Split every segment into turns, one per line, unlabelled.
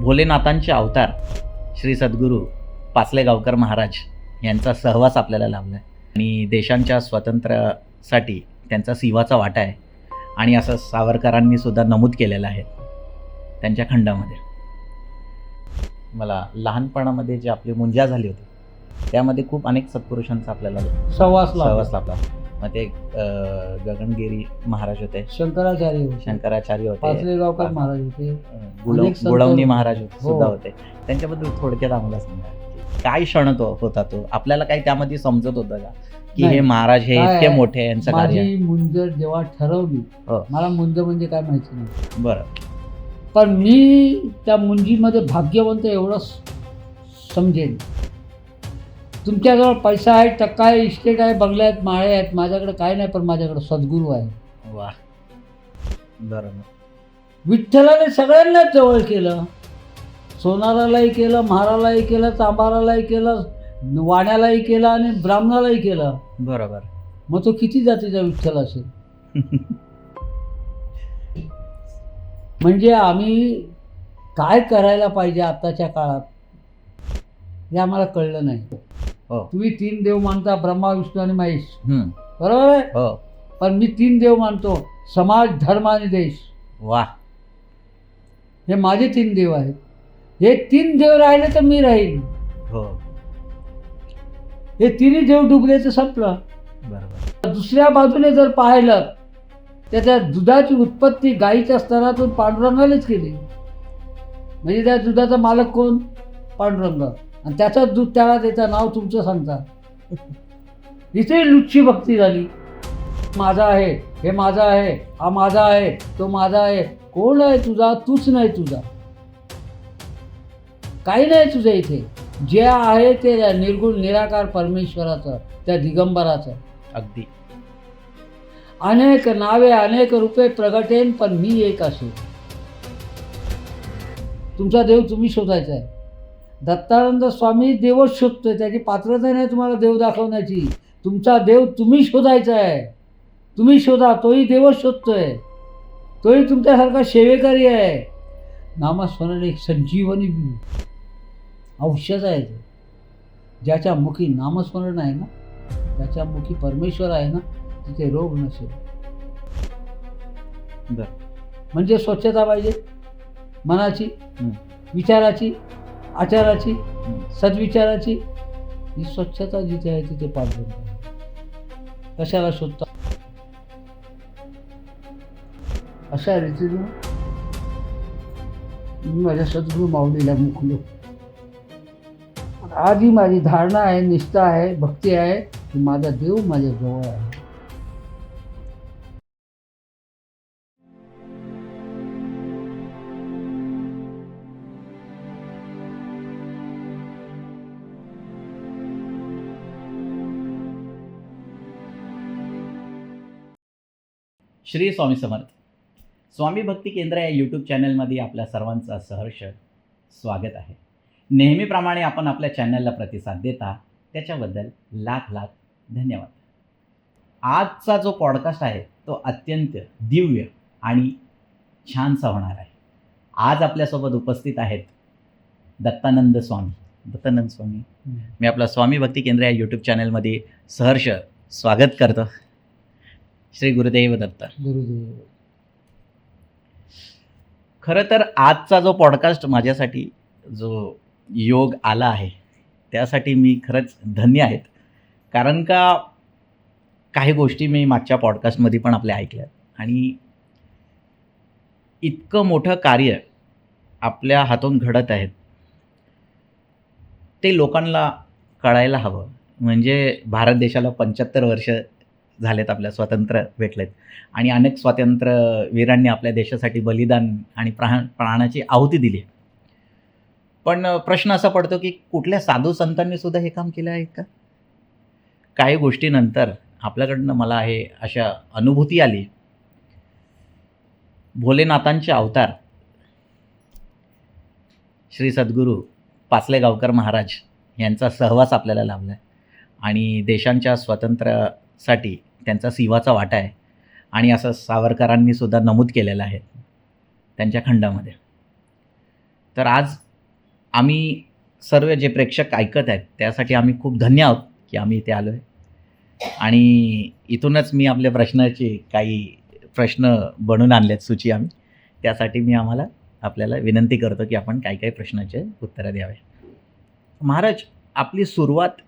भोलेनाथांचे अवतार श्री सद्गुरू पाचलेगावकर महाराज यांचा सहवास आपल्याला लाभला आहे आणि देशांच्या स्वातंत्र्यासाठी त्यांचा सिंहाचा वाटा आहे आणि असं सावरकरांनी सुद्धा नमूद केलेलं आहे त्यांच्या खंडामध्ये. मला लहानपणामध्ये जी आपली मुंजा झाली होती त्यामध्ये खूप अनेक सत्पुरुषांचा आपल्याला
सहवास
लाभला. मग ते गगनगिरी महाराज होते, शंकराचार्य होते,
पाचलेगावकर महाराज होते,
गुळवणी महाराज सुद्धा होते. त्यांच्याबद्दल थोडक्यात आम्हाला सांगा, काय क्षण तो होता तो, आपल्याला काही त्यामध्ये समजत होतं का की हे महाराज हे इतके मोठे आहे, यांचं कार्य?
माझी मुंज जेव्हा ठरवली, मला मुंज म्हणजे काय माहिती नाही.
बरं.
पण मी त्या मुंजीमध्ये भाग्यवंत एवढं समजेन. तुमच्याजवळ पैसा आहे, टक्का आहे, इस्टेट आहे, बंगले आहेत, माळे आहेत, माझ्याकडे काय नाही, पण माझ्याकडे सद्गुरू आहे.
वा, बरं.
विठ्ठलाने सगळ्यांनाच जवळ केलं. सोनारालाही केलं, म्हारालाही केलं, चांबारालाही केलं, वाण्यालाही केलं आणि ब्राह्मणालाही केलं.
बरोबर.
मग तो किती जातीचा विठ्ठल असेल? म्हणजे आम्ही काय करायला पाहिजे आताच्या काळात हे आम्हाला कळलं नाही. तुम्ही 3 देव मानता, ब्रह्मा, विष्णू आणि महेश, बरोबर आहे? पण मी 3 देव मानतो, समाज, धर्म आणि देश.
वा,
हे माझे 3 देव आहेत. हे 3 देव राहिले तर मी राहील. हे 3 देव डुबले तर संपलं.
बरोबर.
दुसऱ्या बाजूने जर पाहिलं तर त्या दुधाची उत्पत्ती गाईच्या स्तरातून पांडुरंगानेच केली. म्हणजे त्या दुधाचा मालक कोण? पांडुरंग. आणि त्याचं दूध त्याला त्याचं नाव तुमचं सांगता. इथे लुच्ची भक्ती झाली. माझा आहे, हे माझा आहे, हा माझा आहे, तो माझा आहे. कोण आहे तुझा? तूच नाही तुझा. काही नाही तुझं इथे. जे आहे ते निर्गुण निराकार परमेश्वराचं, त्या दिगंबराचं.
अगदी.
अनेक नावे, अनेक रूपे प्रगटेन, पण मी एक असेल. तुमचा देव तुम्ही शोधायचा आहे. दत्तानंद स्वामी देवच शोधतोय. त्याची पात्रता नाही तुम्हाला देव दाखवण्याची. तुमचा देव तुम्ही शोधायचा आहे. तुम्ही शोधा. तोही देवच शोधतोय. तोही तुमच्यासारखा सेवेकरी आहे. नामस्मरण एक संजीवनी औषध आहे. ज्याच्या मुखी नामस्मरण आहे ना, त्याच्या मुखी परमेश्वर आहे ना, तिथे रोग नसेल. म्हणजे स्वच्छता पाहिजे मनाची, विचाराची, आचाराची, सद्विचाराची. ही स्वच्छता जिथे आहे तिथे पाहिजे. कशाला शोधता? अशा रीतीने मी माझ्या सद्गुरू माऊलीला मुकलो. आधी माझी धारणा आहे, निष्ठा आहे, भक्ती आहे की माझा देव माझ्या जवळ आहे.
श्री स्वामी समर्थ. स्वामी भक्ती केंद्र या यूट्यूब चॅनलमध्ये आपल्या सर्वांचं सहर्ष स्वागत आहे. नेहमीप्रमाणे आपण आपल्या चॅनलला प्रतिसाद देता त्याच्याबद्दल लाख लाख धन्यवाद. आजचा जो पॉडकास्ट आहे तो अत्यंत दिव्य आणि छानसा होणार आहे. आज आपल्यासोबत उपस्थित आहेत दत्तानंद स्वामी. मी आपला स्वामी भक्ती केंद्र या यूट्यूब चॅनलमध्ये सहर्ष स्वागत करतो. श्री गुरुदेव दत्त.
गुरुदेव.
खरं तर आजचा जो पॉडकास्ट माझ्यासाठी जो योग आला आहे त्यासाठी मी खरंच धन्य आहेत. कारण का काही गोष्टी मी मागच्या पॉडकास्टमध्ये पण आपल्या ऐकल्यात आणि इतकं मोठं कार्य आपल्या हातून घडत आहेत ते लोकांना कळायला हवं. म्हणजे भारत देशाला 75 वर्ष झालेत, आपल्या स्वातंत्र्य भेटलेत आणि अनेक स्वातंत्र्यवीरांनी आपल्या देशासाठी बलिदान आणि प्राणाची आहुती दिली. पण प्रश्न असा पडतो की कुठल्या साधू संतांनी सुद्धा हे काम केलं आहे का? काही गोष्टीनंतर आपल्याकडनं मला हे अशा अनुभूती आली. भोलेनाथांचे अवतार श्री सद्गुरू पाचलेगावकर महाराज यांचा सहवास आपल्याला लाभला आहे आणि देशांच्या स्वातंत्र्यासाठी त्यांचा सिंहाचा वाटा आहे आणि असं सावरकरांनी सुद्धा नमूद केलेलं आहे त्यांच्या खंडामध्ये. तर आज आम्ही सर्व जे प्रेक्षक ऐकत आहेत त्यासाठी आम्ही खूप धन्य आहोत की आम्ही इथे आलो आहे. आणि इथूनच मी आपल्या प्रश्नाचे काही प्रश्न बनवून आणलेत सूची आम्ही. त्यासाठी मी आपल्याला विनंती करतो की आपण काही काही प्रश्नाचे उत्तरं द्यावे. महाराज, आपली सुरुवात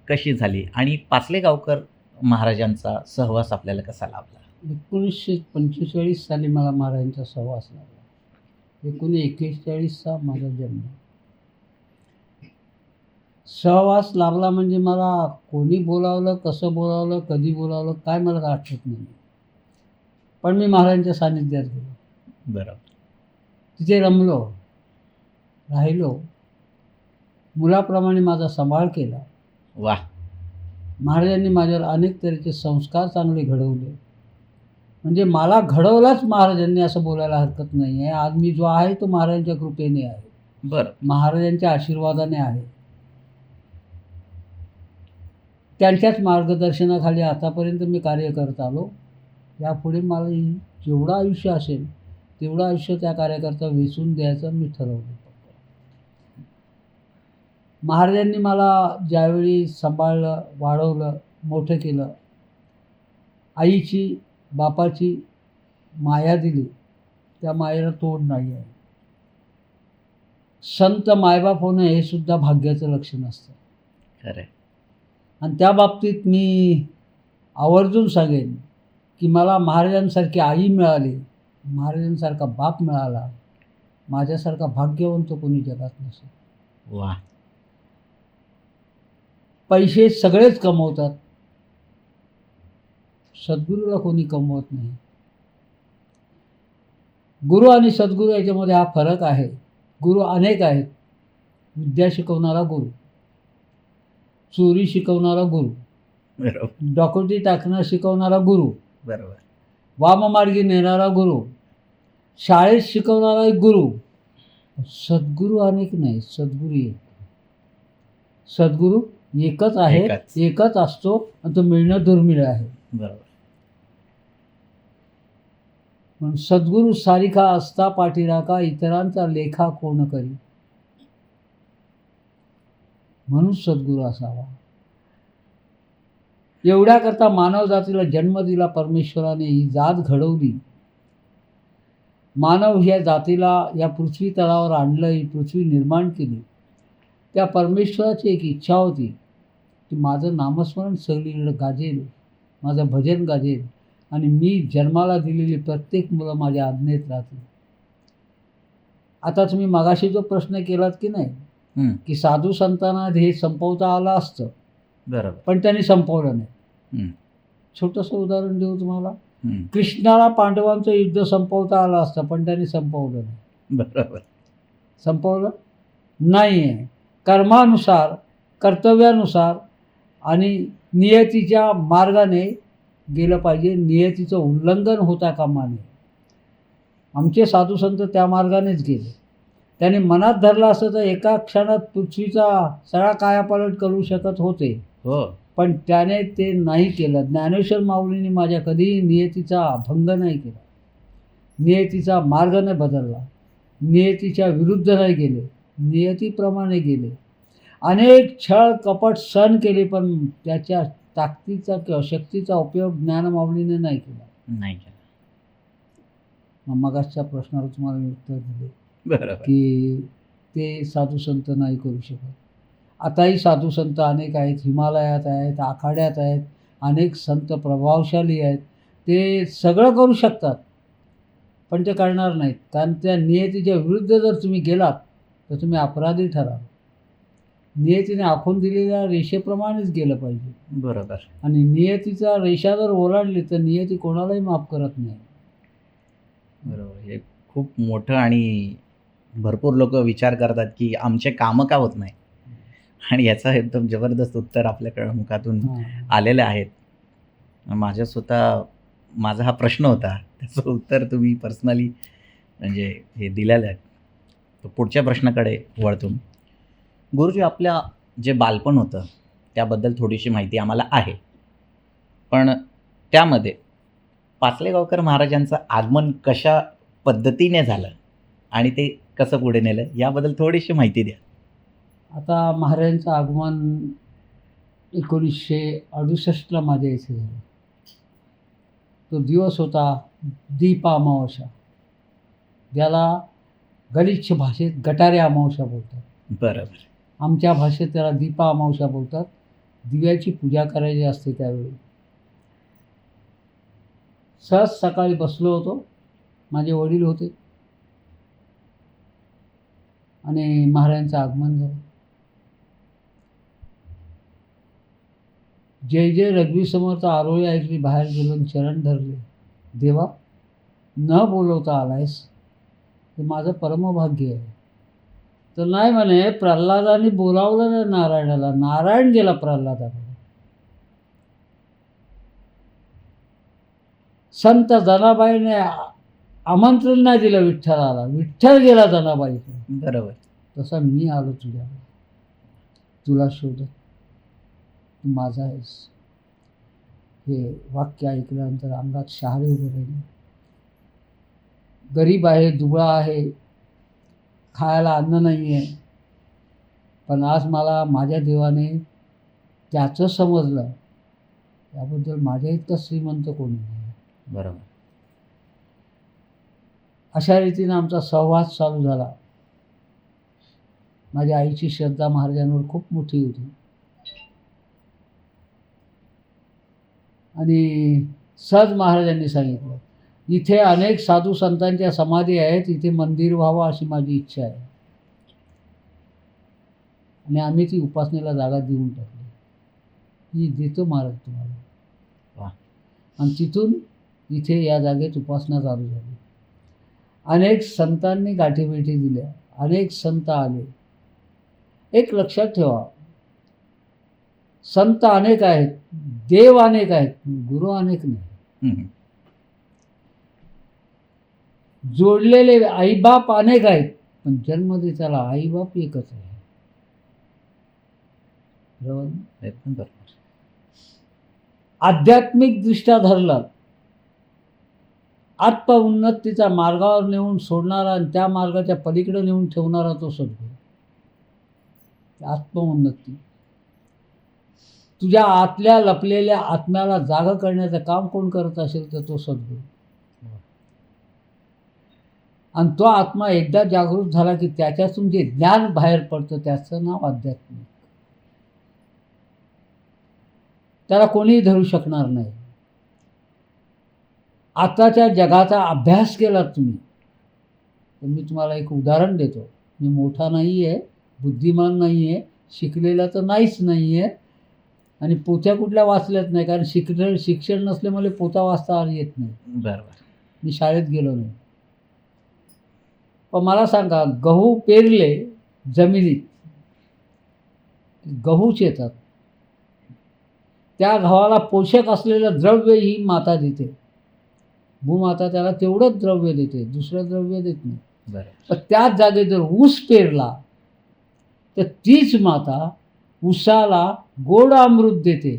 कशी झाली आणि पाचलेगावकर महाराजांचा सहवास आपल्याला कसा लाभला?
1945 साली मला महाराजांचा सहवास लागला. 1941चा माझा जन्म. सहवास लाभला म्हणजे मला कोणी बोलावलं, कसं बोलावलं, कधी बोलावलं काय मला काय आठवत नाही. पण मी महाराजांच्या सानिध्यात गेलो,
बरोबर.
तिथे रमलो, राहिलो, मुलाप्रमाणे माझा सांभाळ केला.
वा.
महाराजांनी माझ्यावर अनेक तऱ्हेचे संस्कार चांगले घडवले. म्हणजे मला घडवलाच महाराजांनी असं बोलायला हरकत नाही आहे. आज मी जो आहे तो महाराजांच्या कृपेने आहे,
बरं.
महाराजांच्या आशीर्वादाने आहे. त्यांच्याच मार्गदर्शनाखाली आतापर्यंत मी कार्य करत आलो. यापुढे मला जेवढं आयुष्य असेल तेवढं आयुष्य त्या कार्याकरता वेचून द्यायचं मी ठरवलं. महाराजांनी मला ज्यावेळी सांभाळलं, वाढवलं, मोठं केलं, आईची बापाची माया दिली, त्या मायेला तोड नाही आहे. संत मायबाप होणं हे सुद्धा भाग्याचं लक्षण असतं.
खरं आहे.
आणि त्या बाबतीत मी आवर्जून सांगेन की मला महाराजांसारखी आई मिळाली, महाराजांसारखा बाप मिळाला, माझ्यासारखा भाग्यवंत कोणी जगात नसेल.
वा.
पैसे सगळेच कमवतात, सद्गुरूला कोणी कमवत नाही. गुरु आणि सद्गुरू याच्यामध्ये हा फरक आहे. गुरु अनेक आहेत. विद्या शिकवणारा गुरु, चोरी शिकवणारा गुरु,
बरोबर.
डॉक्टरी टाकणं शिकवणारा गुरु,
बरोबर.
वाममार्गी नेणारा गुरु, शाळेत शिकवणारा एक गुरु. सद्गुरू अनेक नाही, सद्गुरू एक. सद्गुरू एकच आहे,
एकच.
एकच असतो आणि तो मिळणं दुर्मिळ आहे.
बरोबर.
म्हणून सद्गुरू सारिखा असता पाठीराखा, इतरांचा लेखा कोण करी. म्हणून सद्गुरू असावा. एवढ्याकरता मानव जातीला जन्म दिला परमेश्वराने, ही जात घडवली. मानव ह्या जातीला या पृथ्वी तळावर आणलं, ही पृथ्वी निर्माण केली. त्या परमेश्वराची एक इच्छा होती की माझं नामस्मरण सगळीकडे गाजेल, माझं भजन गाजेल आणि मी जन्माला दिलेली प्रत्येक मुलं माझ्या आज्ञेत राहतील. आता तुम्ही मगाशी जो प्रश्न केलात की नाही की साधू संतांना हे संपवता आलं असतं,
बरोबर,
पण त्यांनी संपवलं नाही. छोटंसं उदाहरण देऊ तुम्हाला. कृष्णाला पांडवांचं युद्ध संपवता आलं असतं, पण त्यांनी संपवलं नाही.
बरोबर.
संपवलं नाही आहे. कर्मानुसार, कर्तव्यानुसार आणि नियतीच्या मार्गाने गेलं पाहिजे. नियतीचं उल्लंघन होता कामा नये. आमचे साधू संत त्या मार्गानेच गेले. त्याने मनात धरलं असतं तर एका क्षणात पृथ्वीचा सगळा कायापालट करू शकत होते.
हो.
पण त्याने ते नाही केलं. ज्ञानेश्वर माऊलींनी माझ्या कधीही नियतीचा भंग नाही केला, नियतीचा मार्ग नाही बदलला, नियतीच्या विरुद्ध नाही गेले, नियतीप्रमाणे गेले. अनेक छळ कपट सहन केले, पण त्याच्या ताकदीचा किंवा शक्तीचा उपयोग ज्ञानमाऊलीने नाही केला.
नाही केलं.
मगाच्या प्रश्नाला तुम्हाला मी उत्तर दिले
बरोबर.
की ते साधू संत नाही करू शकत. आताही साधू संत अनेक आहेत, हिमालयात आहेत, आखाड्यात आहेत, अनेक संत प्रभावशाली आहेत. ते सगळं करू शकतात, पण ते करणार नाहीत. कारण त्या नियतीच्या विरुद्ध जर तुम्ही गेलात तर तुम्ही अपराधी ठराल. नियतीने आखून दिलेल्या रेषेप्रमाणेच गेलं पाहिजे.
बरोबर.
आणि नियतीचा रेषा जर ओलांडली तर नियती कोणालाही माफ करत नाही.
बरोबर. हे खूप मोठं आणि भरपूर लोक विचार करतात की आमचे कामं का होत नाही, आणि याचं एकदम जबरदस्त उत्तर आपल्याकडे मुखातून आलेलं आहेत. माझा हा प्रश्न होता, त्याचं उत्तर तुम्ही पर्सनली म्हणजे हे दिलेलं आहे. तर पुढच्या प्रश्नाकडे वळतो. गुरुजी, आपल्या जे बालपण होतं त्याबद्दल थोडीशी माहिती आम्हाला आहे, पण त्यामध्ये पाचलेगावकर महाराजांचं आगमन कशा पद्धतीने झालं आणि ते कसं पुढे नेलं याबद्दल थोडीशी माहिती द्या.
आता महाराजांचं आगमन 1968ला माझ्या इथे झालं. तो दिवस होता दीप अमावस्या, ज्याला गलिच्छ भाषेत गटारे अमावस्या बोलतात.
बरोबर.
आमच्या भाषेत त्याला दीपा अमावस्या बोलतात. दिव्याची पूजा करायची असते त्यावेळी. सहज सकाळी बसलो होतो, माझे वडील होते आणि महाराजांचं आगमन झालं. जय जय रघुवीर समर्थ आरोळी ऐकली, बाहेर गेलो चरण धरले. देवा, न बोलवता आलायस हे माझं परमभाग्य आहे. तर नाही म्हणे, प्रल्हादाने बोलावलं नाही नारायणाला, नारायण गेला प्रल्हादाकडे. संत जनाबाईने आमंत्रण नाही दिलं विठ्ठलाला, विठ्ठल गेला जनाबाईकडे.
बरोबर.
तसा मी आलो तुझ्याकडे, तुला शोधत, तू माझा आहेस. हे वाक्य ऐकल्यानंतर अंगात शहारे उभे राहिले. गरीब आहे, दुबळा आहे, खायला अन्न नाही आहे, पण आज मला माझ्या देवाने त्याचं समजलं. त्याबद्दल माझ्या इतका श्रीमंत कोणी नाही.
बरोबर.
अशा रीतीने आमचा संवाद चालू झाला. माझ्या आईची श्रद्धा महाराजांवर खूप मोठी होती आणि सहज महाराजांनी सांगितलं, इथे अनेक साधू संतांच्या समाधी आहेत, इथे मंदिर व्हावं अशी माझी इच्छा आहे. आणि आम्ही ती उपासनेला जागा देऊन टाकली. मी देतो महाराज तुम्हाला.
वाह.
आणि तिथून इथे या जागेत उपासना चालू झाली. अनेक संतांनी गाठीभेटी दिल्या, अनेक संत आले. एक लक्षात ठेवा, संत अनेक आहेत, देव अनेक आहेत, गुरु अनेक नाही. जोडलेले आईबाप अनेक आहेत, पण जन्म देताला आईबाप एकच आहे. बरोबर.
एकदम बरोबर.
आध्यात्मिक दृष्ट्या धरलं, आत्मउन्नतीचा मार्गावर नेऊन सोडणारा आणि त्या मार्गाच्या पलीकडे नेऊन ठेवणारा तो सद्गुरू. आत्मउन्नती, तुझ्या आतल्या लपलेल्या आत्म्याला जागा करण्याचं काम कोण करत असेल तर तो सद्गुरू. आणि तो आत्मा एकदा जागृत झाला की त्याच्यातून जे ज्ञान बाहेर पडतं त्याचं नाव आध्यात्मिक. त्याला कोणीही धरू शकणार नाही. आताच्या जगाचा अभ्यास केला तुम्ही तर मी तुम्हाला एक उदाहरण देतो. मी मोठा नाही आहे, बुद्धिमान नाही आहे, शिकलेला तर नाहीच नाही आहे आणि पोथ्या कुठल्या वाचल्याच नाही, कारण शिक्षण नसल्यामुळे पोथा वाचता येत नाही.
बरोबर.
मी शाळेत गेलो नाही. पण मला सांगा, गहू पेरले जमिनीत, गहूच येतात. त्या गव्हाला पोषक असलेलं द्रव्य ही माता देते. भूमाता त्याला तेवढंच द्रव्य देते, दुसरं द्रव्य देत नाही.
बरोबर.
पण त्याच जागेत जर ऊस पेरला तर तीच माता ऊसाला गोड अमृत देते.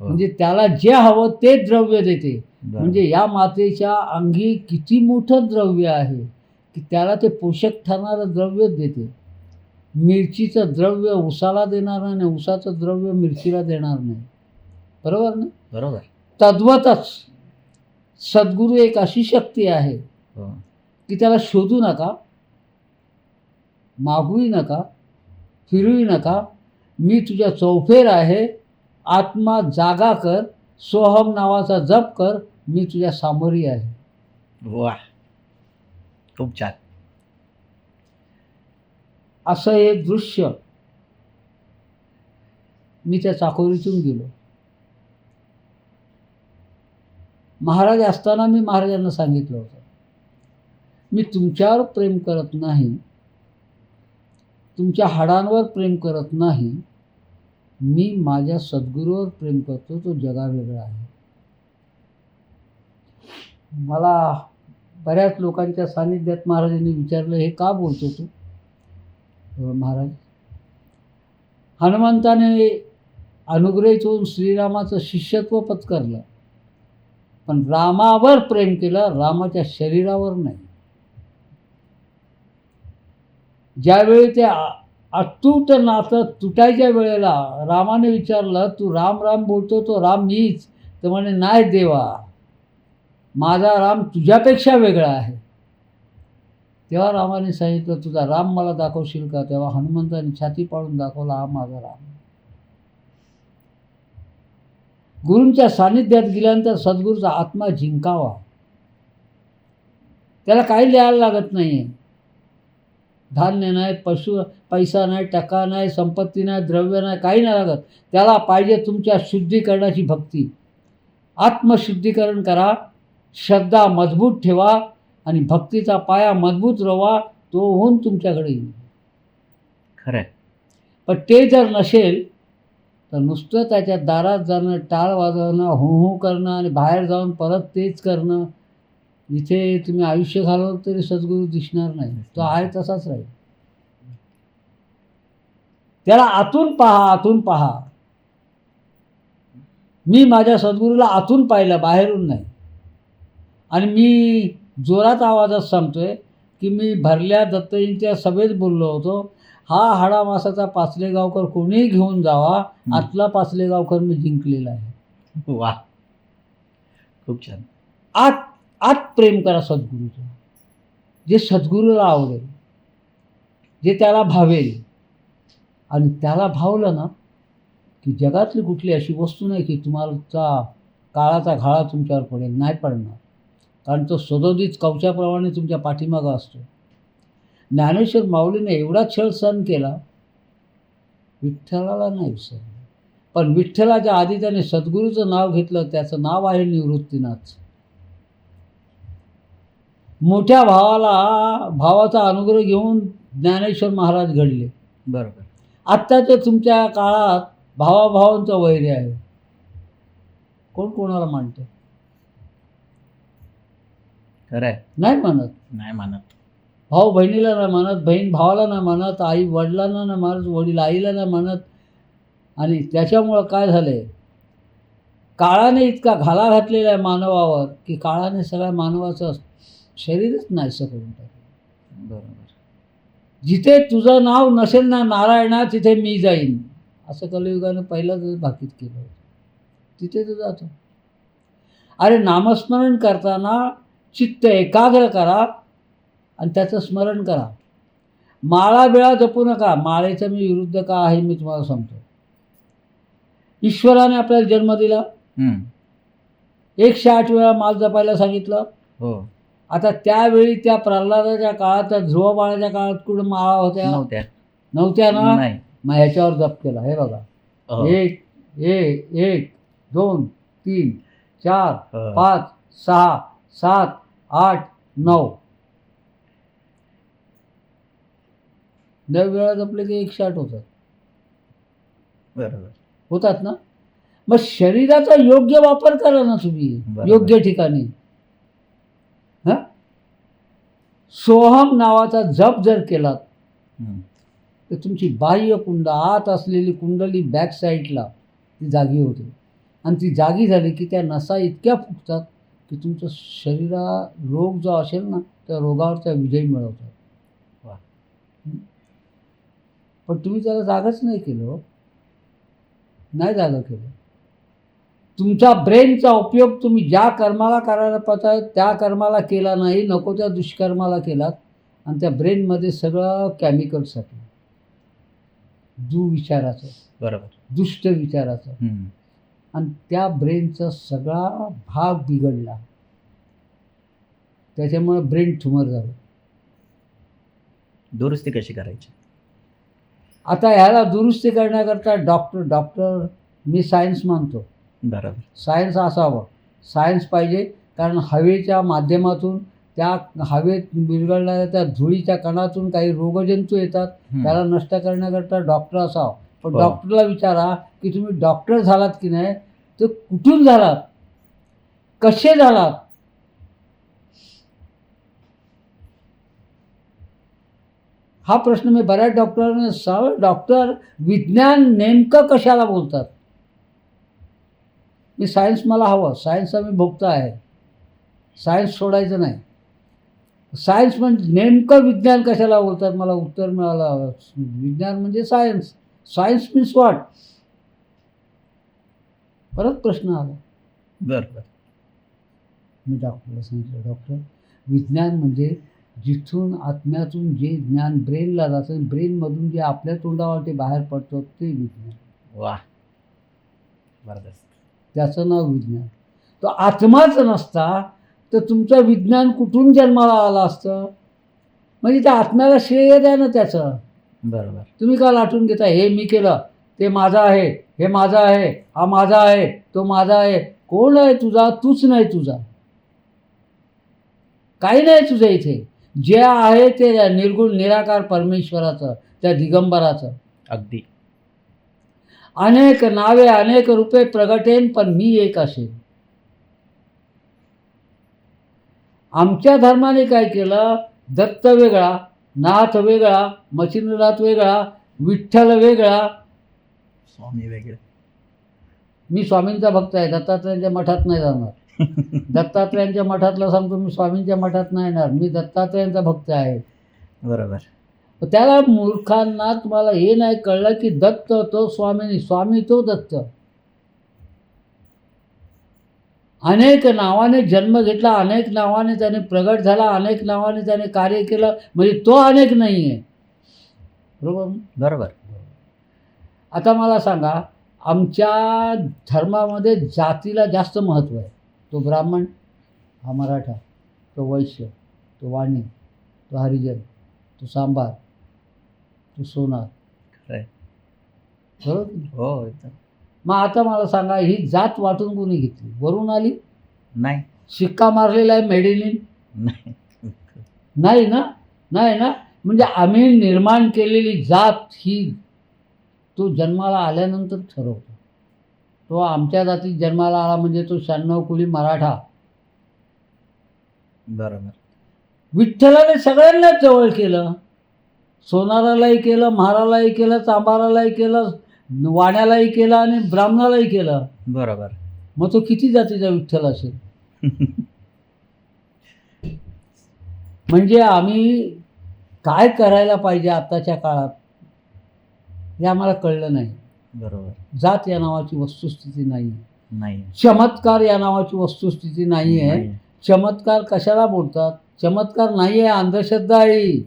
म्हणजे त्याला जे हवं ते द्रव्य देते. म्हणजे या मातेच्या अंगी किती मोठं द्रव्य आहे की त्याला ते पोषक ठरणारं द्रव्य देते. मिरचीचं द्रव्य ऊसाला देणार नाही, ऊसाचं द्रव्य मिरचीला देणार नाही. बरोबर ना?
बरोबर.
तद्वतच सद्गुरू एक अशी शक्ती आहे की त्याला शोधू नका, मागूही नका, फिरूही नका. मी तुझ्या चौफेर आहे, आत्मा जागा कर, सोहम नावाचा जप कर, मी तुझ्या सामोरी आहे.
वा, खूप छान.
असं हे दृश्य मी त्या चाकोरीतून गेलो. महाराज असताना मी महाराजांना सांगितलं होतं, मी तुमच्यावर प्रेम करत नाही, तुमच्या हाडांवर प्रेम करत नाही, मी माझ्या सद्गुरूवर प्रेम करतो, तो जगावेगळा आहे. मला बऱ्याच लोकांच्या सानिध्यात महाराजांनी विचारलं, हे का बोलतो तू? महाराज, हनुमंताने अनुग्रहित होऊन श्रीरामाचं शिष्यत्व पत्करलं, पण रामावर प्रेम केलं, रामाच्या शरीरावर नाही. ज्यावेळी ते अतूट नातं तुटायच्या वेळेला रामाने विचारलं, तू राम राम बोलतो तो राम मीच. तर म्हणे नाही देवा, माझा राम तुझ्यापेक्षा वेगळा आहे. तेव्हा रामाने सांगितलं, तुझा राम मला दाखवशील का? तेव्हा हनुमंताने छाती पाडून दाखवला, हा माझा राम. गुरूंच्या सानिध्यात गेल्यानंतर सद्गुरूचा आत्मा जिंकावा. त्याला काही लिहायला लागत नाही. धान्य नाही, पैसा नाही, टका नाही, संपत्ती नाही, द्रव्य नाही, काही नाही लागत. त्याला पाहिजे तुमच्या शुद्धीकरणाची भक्ती. आत्मशुद्धीकरण करा, श्रद्धा मजबूत ठेवा आणि भक्तीचा पाया मजबूत रवा, तो होऊन तुमच्याकडे येईल.
खरं.
पण ते जर नसेल तर नुसतं त्याच्या दारात जाणं, टाळ वाजवणं, हू करणं आणि बाहेर जाऊन परत तेच करणं, इथे तुम्ही आयुष्य घालवलं तरी सद्गुरू दिसणार नाही. तो आहे तसाच राहील. त्याला आतून पहा, आतून पहा. मी माझ्या सद्गुरूला आतून पाहिलं, बाहेरून नाही. आणि मी जोरात आवाजात सांगतोय की मी भरल्या दत्तजींच्या सभेत बोललो होतो, हा हाडामासाचा पाचलेगावकर कोणीही घेऊन जावा, आतला पाचलेगावकर मी जिंकलेला आहे.
वा, खूप छान.
आत प्रेम करा सद्गुरूचं, जे सद्गुरूला आवडेल, जे त्याला भावेल. आणि त्याला भावलं ना की जगातली कुठली अशी वस्तू नाही की तुम्हाला काळाचा घाळा तुमच्यावर पडेल. नाही पडणार, कारण तो सदोदित कवचाप्रमाणे तुमच्या पाठीमागं असतो. ज्ञानेश्वर माऊलीने एवढा छळ सहन केला, विठ्ठलाला नाही विसरला. पण विठ्ठलाच्या आधी त्याने सद्गुरूचं नाव घेतलं, त्याचं नाव आहे निवृत्तीनाथ. मोठ्या भावाचा अनुग्रह घेऊन ज्ञानेश्वर महाराज घडले.
बरोबर.
आत्ताच्या तुमच्या काळात भावाभावांचं वैर आहे. कोण कोणाला मानतं?
खरं आहे.
नाही मानत.
नाही मानत.
भाऊ बहिणीला नाही मानत, बहीण भावाला नाही मानत, आई वडिलांना नाही मानत, वडील आईला नाही मानत. आणि त्याच्यामुळं काय झालं आहे, काळाने इतका घाला घातलेला आहे मानवावर की काळाने सगळ्या मानवाचं शरीरच नाहीसं करून टाकलं.
बरोबर.
जिथे तुझं नाव नसेल ना नारायणा, तिथे मी जाईन, असं कलियुगाने पहिलाच भाकीत केलं होतं. तिथे तो जातो. अरे नामस्मरण करताना चित्त एकाग्र करा आणि त्याचं स्मरण करा. माळा बिळा जपू नका. माळेचं मी विरुद्ध का आहे मी तुम्हाला सांगतो. ईश्वराने आपल्याला जन्म दिला, 108 वेळा माळ जपायला सांगितलं.
हो.
आता त्यावेळी त्या प्रल्हादाच्या काळात, त्या ध्रुव बाळाच्या काळात कुठं माळा होत्या? नव्हत्या ना. मग ह्याच्यावर जप केला. हे बघा, 1 1 1 2 3 4 5 6 7 8 9 9 वेळा जपले की 108 होतात.
बरोबर.
होतात ना. मग शरीराचा योग्य वापर करा ना तुम्ही, योग्य ठिकाणी. सोहम नावाचा जप जर केलात तर तुमची बाह्य कुंड, आत असलेली कुंडली बॅक साईडला ती जागी होते. आणि ती जागी झाली की त्या नसा इतक्या फुगतात की तुमचं रोग जो असेल ना त्या रोगावर त्या विजय मिळवतात. पण तुम्ही त्याला जागाच नाही केलं. नाही जागा केलं. तुमच्या ब्रेनचा उपयोग तुम्ही ज्या कर्माला करायला पाहताय त्या कर्माला केला नाही, नको त्या दुष्कर्माला केलात. आणि त्या ब्रेनमध्ये सगळं केमिकल्स आहे, दुविचाराचं, बरोबर, दुष्ट विचाराचं. आणि त्या ब्रेनचा सगळा भाग बिघडला. त्याच्यामुळे ब्रेन ट्युमर झालं.
दुरुस्ती कशी करायची?
आता ह्याला दुरुस्ती करण्याकरता डॉक्टर मी सायन्स मानतो.
बरोबर. सायन्स
असावं. सायन्स पाहिजे, कारण हवेच्या माध्यमातून त्या हवेत विरघळणाऱ्या त्या धुळीच्या कणातून काही रोगजंतू येतात. त्याला नष्ट करण्याकरता डॉक्टर असावं. पण डॉक्टरला विचारा की तुम्ही डॉक्टर झालात की नाही, तर कुठून झालात, कसे झालात. हा प्रश्न मी बऱ्याच डॉक्टरांना सांग. डॉक्टर विज्ञान नेमकं कशाला बोलतात. मी सायन्स मला हवं, सायन्सचा मी भोगता आहे, सायन्स सोडायचं नाही. सायन्स म्हणजे नेमकं विज्ञान कशाला बोलतात, मला उत्तर मिळालं. विज्ञान म्हणजे सायन्स. Science means what? परत प्रश्न आला.
बरोबर.
मी डॉक्टरला सांगितलं, डॉक्टर, विज्ञान म्हणजे जिथून आत्म्यातून जे ज्ञान ब्रेनला जातं, ब्रेनमधून जे आपल्या तोंडावरती बाहेर पडतं ते विज्ञान.
वा, जबरदस्त.
त्याचं नाव विज्ञान. तो आत्माच नसता तर तुमचं विज्ञान कुठून जन्माला आलं असतं? म्हणजे त्या आत्म्याला श्रेय द्या ना त्याचं.
बरोबर.
तुम्ही का लाटून घेता, हे मी केलं, ते माझं आहे, हे माझं आहे, हा माझा आहे, तो माझा आहे. कोण आहे तुझा? तूच नाही तुझा. काही नाही तुझं इथे. जे आहे ते निर्गुण निराकार परमेश्वराचं, त्या दिगंबराचं.
अगदी.
अनेक नावे अनेक रूपे प्रगटेन, पण मी एक असेन. आमच्या धर्माने काय केलं? दत्त वेगळा, नाथ वेगळा, मच्छिंद्रनाथ वेगळा, विठ्ठल वेगळा.
स्वामी वेगळे.
मी स्वामींचा भक्त आहे, दत्तात्रयांच्या मठात नाही जाणार. दत्तात्रयांच्या मठातलं सांगतो, मी स्वामींच्या मठात नाही येणार. मी दत्तात्रयांचा भक्त आहे.
बरोबर.
त्याला मूर्खांना तुम्हाला हे नाही कळलं की दत्त तो स्वामीनी, स्वामी तो दत्त. अनेक नावाने जन्म घेतला, अनेक नावाने त्याने प्रगट झाला, अनेक नावाने त्याने कार्य केलं, म्हणजे तो अनेक नाही आहे. बरोबर.
बरोबर.
आता मला सांगा, आमच्या धर्मामध्ये जातीला जास्त महत्त्व आहे. तो ब्राह्मण, हा मराठा, तो वैश्य, तो वाणी, तो हरिजन, तो सांबार, तो सोनार.
खरंय.
बरोबर.
हो, एकदम.
मग आता मला सांगा, ही जात वाटून कोणी घेतली? वरून आली?
नाही.
शिक्का मारलेला आहे मेड इन?
नाही.
नाही ना, नाही ना. म्हणजे आम्ही निर्माण केलेली जात ही तो जन्माला आल्यानंतर ठरवतो. तो आमच्या जातीत जन्माला आला म्हणजे तो 96 कुली मराठा.
बरोबर.
विठ्ठलाने सगळ्यांनाच जवळ केलं. सोनारालाही केलं, म्हारालाही केलं, चांबारालाही केलं, वाण्यालाही केलं आणि ब्राह्मणालाही केलं.
बरोबर.
मग तो किती जातीचा विठ्ठल असेल? म्हणजे आम्ही काय करायला पाहिजे आत्ताच्या काळात हे आम्हाला कळलं नाही.
बरोबर.
जात या नावाची वस्तुस्थिती नाही.
नाही.
चमत्कार या नावाची वस्तुस्थिती नाही आहे.
नाही.
चमत्कार कशाला बोलतात? चमत्कार नाही आहे, अंधश्रद्धा आहे.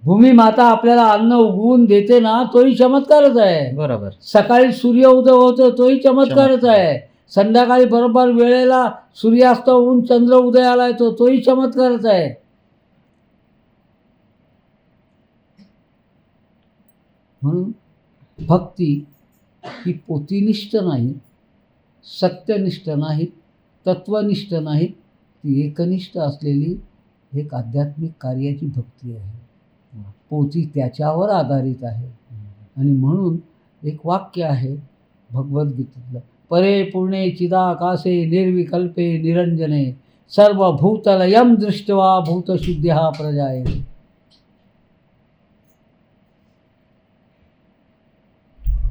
भूमी माता आपल्याला अन्न उगवून देते ना, तोही चमत्कारच आहे.
बरोबर.
सकाळी सूर्य उदय होतो तोही चमत्कारच आहे. संध्याकाळी बरोबर वेळेला सूर्यास्त होऊन चंद्र उदयाला येतो तोही चमत्कारच आहे. म्हणून भक्ती ही पोतीनिष्ठ नाही, सत्यनिष्ठ नाही, तत्वनिष्ठ नाही, ती एकनिष्ठ असलेली एक आध्यात्मिक कार्याची भक्ती आहे. पोथी त्याच्यावर आधारित आहे. आणि म्हणून एक वाक्य आहे भगवद्गीतेतलं, परे पूर्णे चिदाकाशे निर्विकल्पे निरंजने सर्वभूतलयं दृष्ट्वा भूतशुद्ध्या प्रजायते.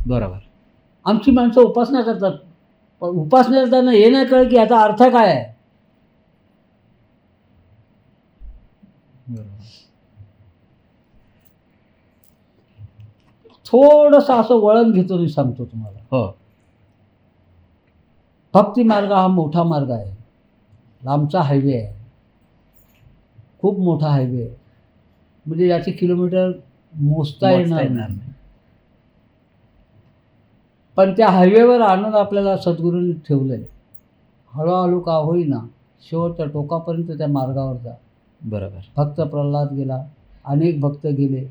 बरोबर.
आमची माणसं उपासना करतात, पण उपासना करताना हे नाही कळत की याचा अर्थ काय आहे.
बरोबर.
थोडंसं असं वळण घेतो मी सांगतो तुम्हाला.
हो.
भक्ती मार्ग हा मोठा मार्ग आहे, लांबचा हायवे आहे, खूप मोठा हायवे आहे. म्हणजे याचे किलोमीटर मोजता येणार नाही. पण त्या हायवेवर आणून आपल्याला सद्गुरूंनी ठेवलं आहे. हळूहळू का होईना शेवटच्या टोकापर्यंत त्या मार्गावर जा.
बरोबर.
भक्त प्रल्हाद गेला, अनेक भक्त गेले,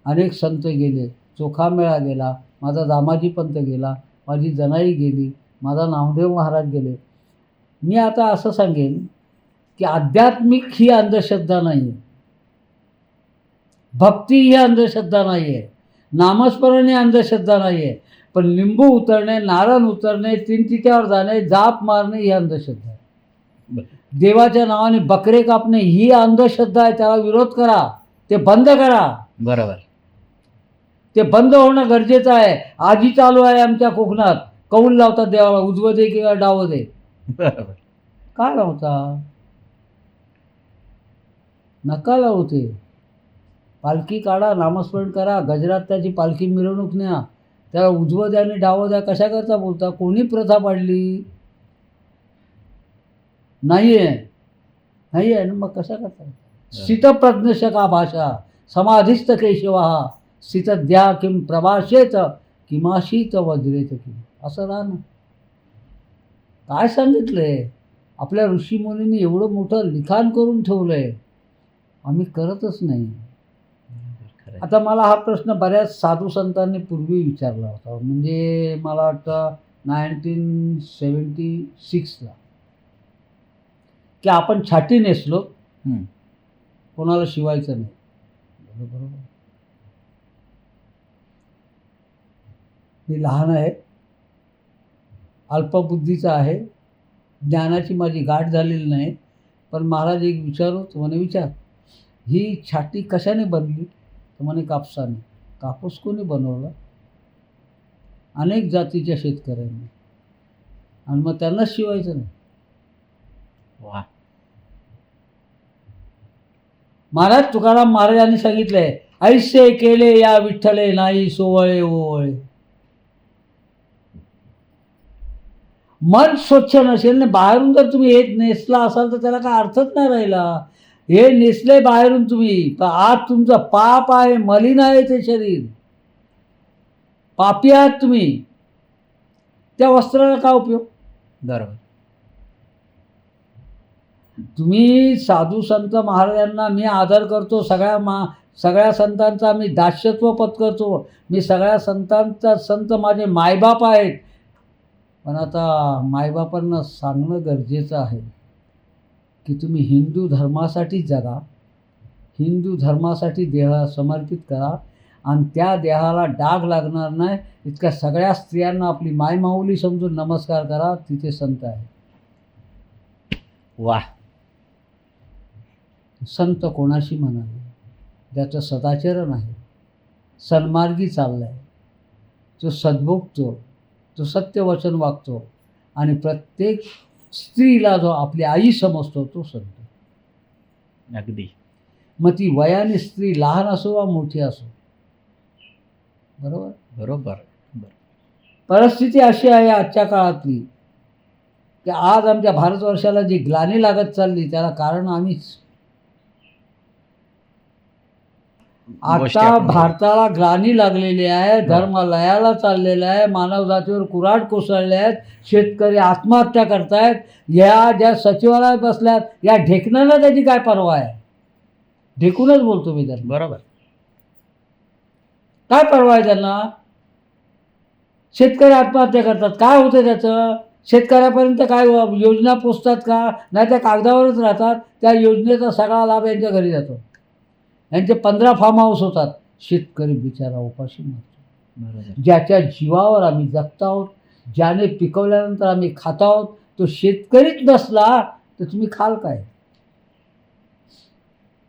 अनेक संत गेले, चोखामेळा गेला, माझा दामाजी पंत गेला, माझी जनाई गेली, माझा नामदेव महाराज गेले. मी आता असं सांगेन की आध्यात्मिक ही अंधश्रद्धा नाही आहे, भक्ती ही अंधश्रद्धा नाही आहे, नामस्मरण ही अंधश्रद्धा नाही आहे. पण लिंबू उतरणे, नारळ उतरणे, तीन तिच्यावर जाणे, जाप मारणे ही अंधश्रद्धा आहे. देवाच्या नावाने बकरे कापणे ही अंधश्रद्धा आहे. त्याला विरोध करा, ते बंद करा.
बरोबर.
ते बंद होणं गरजेचं आहे. आजी चालू आहे आमच्या कोकणात, कौल लावतात देवाला, उजवं दे किंवा डावं दे.
बरोबर.
काय लावता? नका लावू ते. पालखी काढा, नामस्मरण करा, गजरात त्याची पालखी मिरवणूक न्या. त्याला उजवं द्या आणि डावं द्या कशाकरता बोलता? कोणी प्रथा पाडली? नाही आहे, नाही आहे ना, मग कशा करता? स्थितप्रज्ञश का भाषा समाधिस्थ केशवा स्थित द्या किं प्रभाषेत किमाशीत वज्रेत किम. असं राहा ना. काय सांगितलंय? आपल्या ऋषीमुनींनी एवढं मोठं लिखाण करून ठेवलंय, आम्ही करतच नाही.
खरं.
आता मला हा प्रश्न बऱ्याच साधू संतांनी पूर्वी विचारला होता, म्हणजे मला वाटतं 1976ला, की आपण छाटी नेसलो,
हं.
कोणाला शिवायचं नाही. बरोबर. मी लहान आहे, अल्पबुद्धीचा आहे, ज्ञानाची माझी गाठ झालेली नाही. पण महाराज एक विचारतो म्हणे, विचार, ही छाटी कशाने बनली? तर म्हणे कापसाने. कापूस कोणी बनवला? अनेक जातीच्या शेतकऱ्यांनी. आणि मग त्यांना शिवायचं नाही.
वा.
महाराज तुकाराम महाराजांनी सांगितलंय, ऐसे केले या विठ्ठले नाही सोवळे ओवळे. मन स्वच्छ नसेल ना, बाहेरून जर तुम्ही हे नेसला असाल तर त्याला काय अर्थच नाही राहिला. हे नेसले बाहेरून तुम्ही, पण आत तुमचं पाप आहे, मलिन आहे ते शरीर, पापी आहात तुम्ही. त्या वस्त्राला काय उपयोग?
बरोबर.
तुम्ही साधू संत महाराजांना मी आदर करतो, सगळ्या संतांचा मी दास्यत्व पत्करतो. मी सगळ्या संतांचा संत माझे मायबाप आहेत. पण आता मायबापांना सांगणं गरजेचं आहे की तुम्ही हिंदू धर्मासाठी जगा, हिंदू धर्मासाठी देह समर्पित करा, आणि त्या देहाला डाग लागणार नाही इतक्या सगळ्या स्त्रियांना आपली मायमाऊली समजून नमस्कार करा. तिथे संत आहे.
वा.
संत कोणाशी म्हणाले? ज्याचं सदाचरण आहे, सन्मार्गी चाललाय, जो सद्भोगतो, जो सत्यवचन वागतो, आणि प्रत्येक स्त्रीला जो आपली आई समजतो, तो संत.
अगदी.
मग ती वयाने स्त्री लहान असो वा मोठी असो. बरोबर.
बरोबर.
परिस्थिती अशी आहे आजच्या काळातली की आज आमच्या भारतवर्षाला जी ग्लानी लागत चालली त्याला कारण आम्हीच. आता भारताला ग्लानी लागलेली आहे, धर्म लयाला चाललेला आहे, मानव जातीवर कुऱ्हाड कोसळले आहेत, शेतकरी आत्महत्या करतायत. या ज्या सचिवालयात बसल्यात या ढेकणाला त्याची काय परवा आहे? ढेकूनच बोलतो मी त्यांना.
बरोबर.
काय परवा आहे त्यांना? शेतकरी आत्महत्या करतात, काय होतं त्याचं? शेतकऱ्यापर्यंत काय योजना पोचतात का? नाही, त्या कागदावरच राहतात. त्या योजनेचा सगळा लाभ यांच्या घरी जातो. यांचे 15 फार्म हाऊस होतात. शेतकरी बिचारा उपाशी मरतो.
बरोबर.
ज्याच्या जीवावर आम्ही जगत आहोत, ज्याने पिकवल्यानंतर आम्ही खात आहोत, तो शेतकरीच नसला तर तुम्ही खाल काय?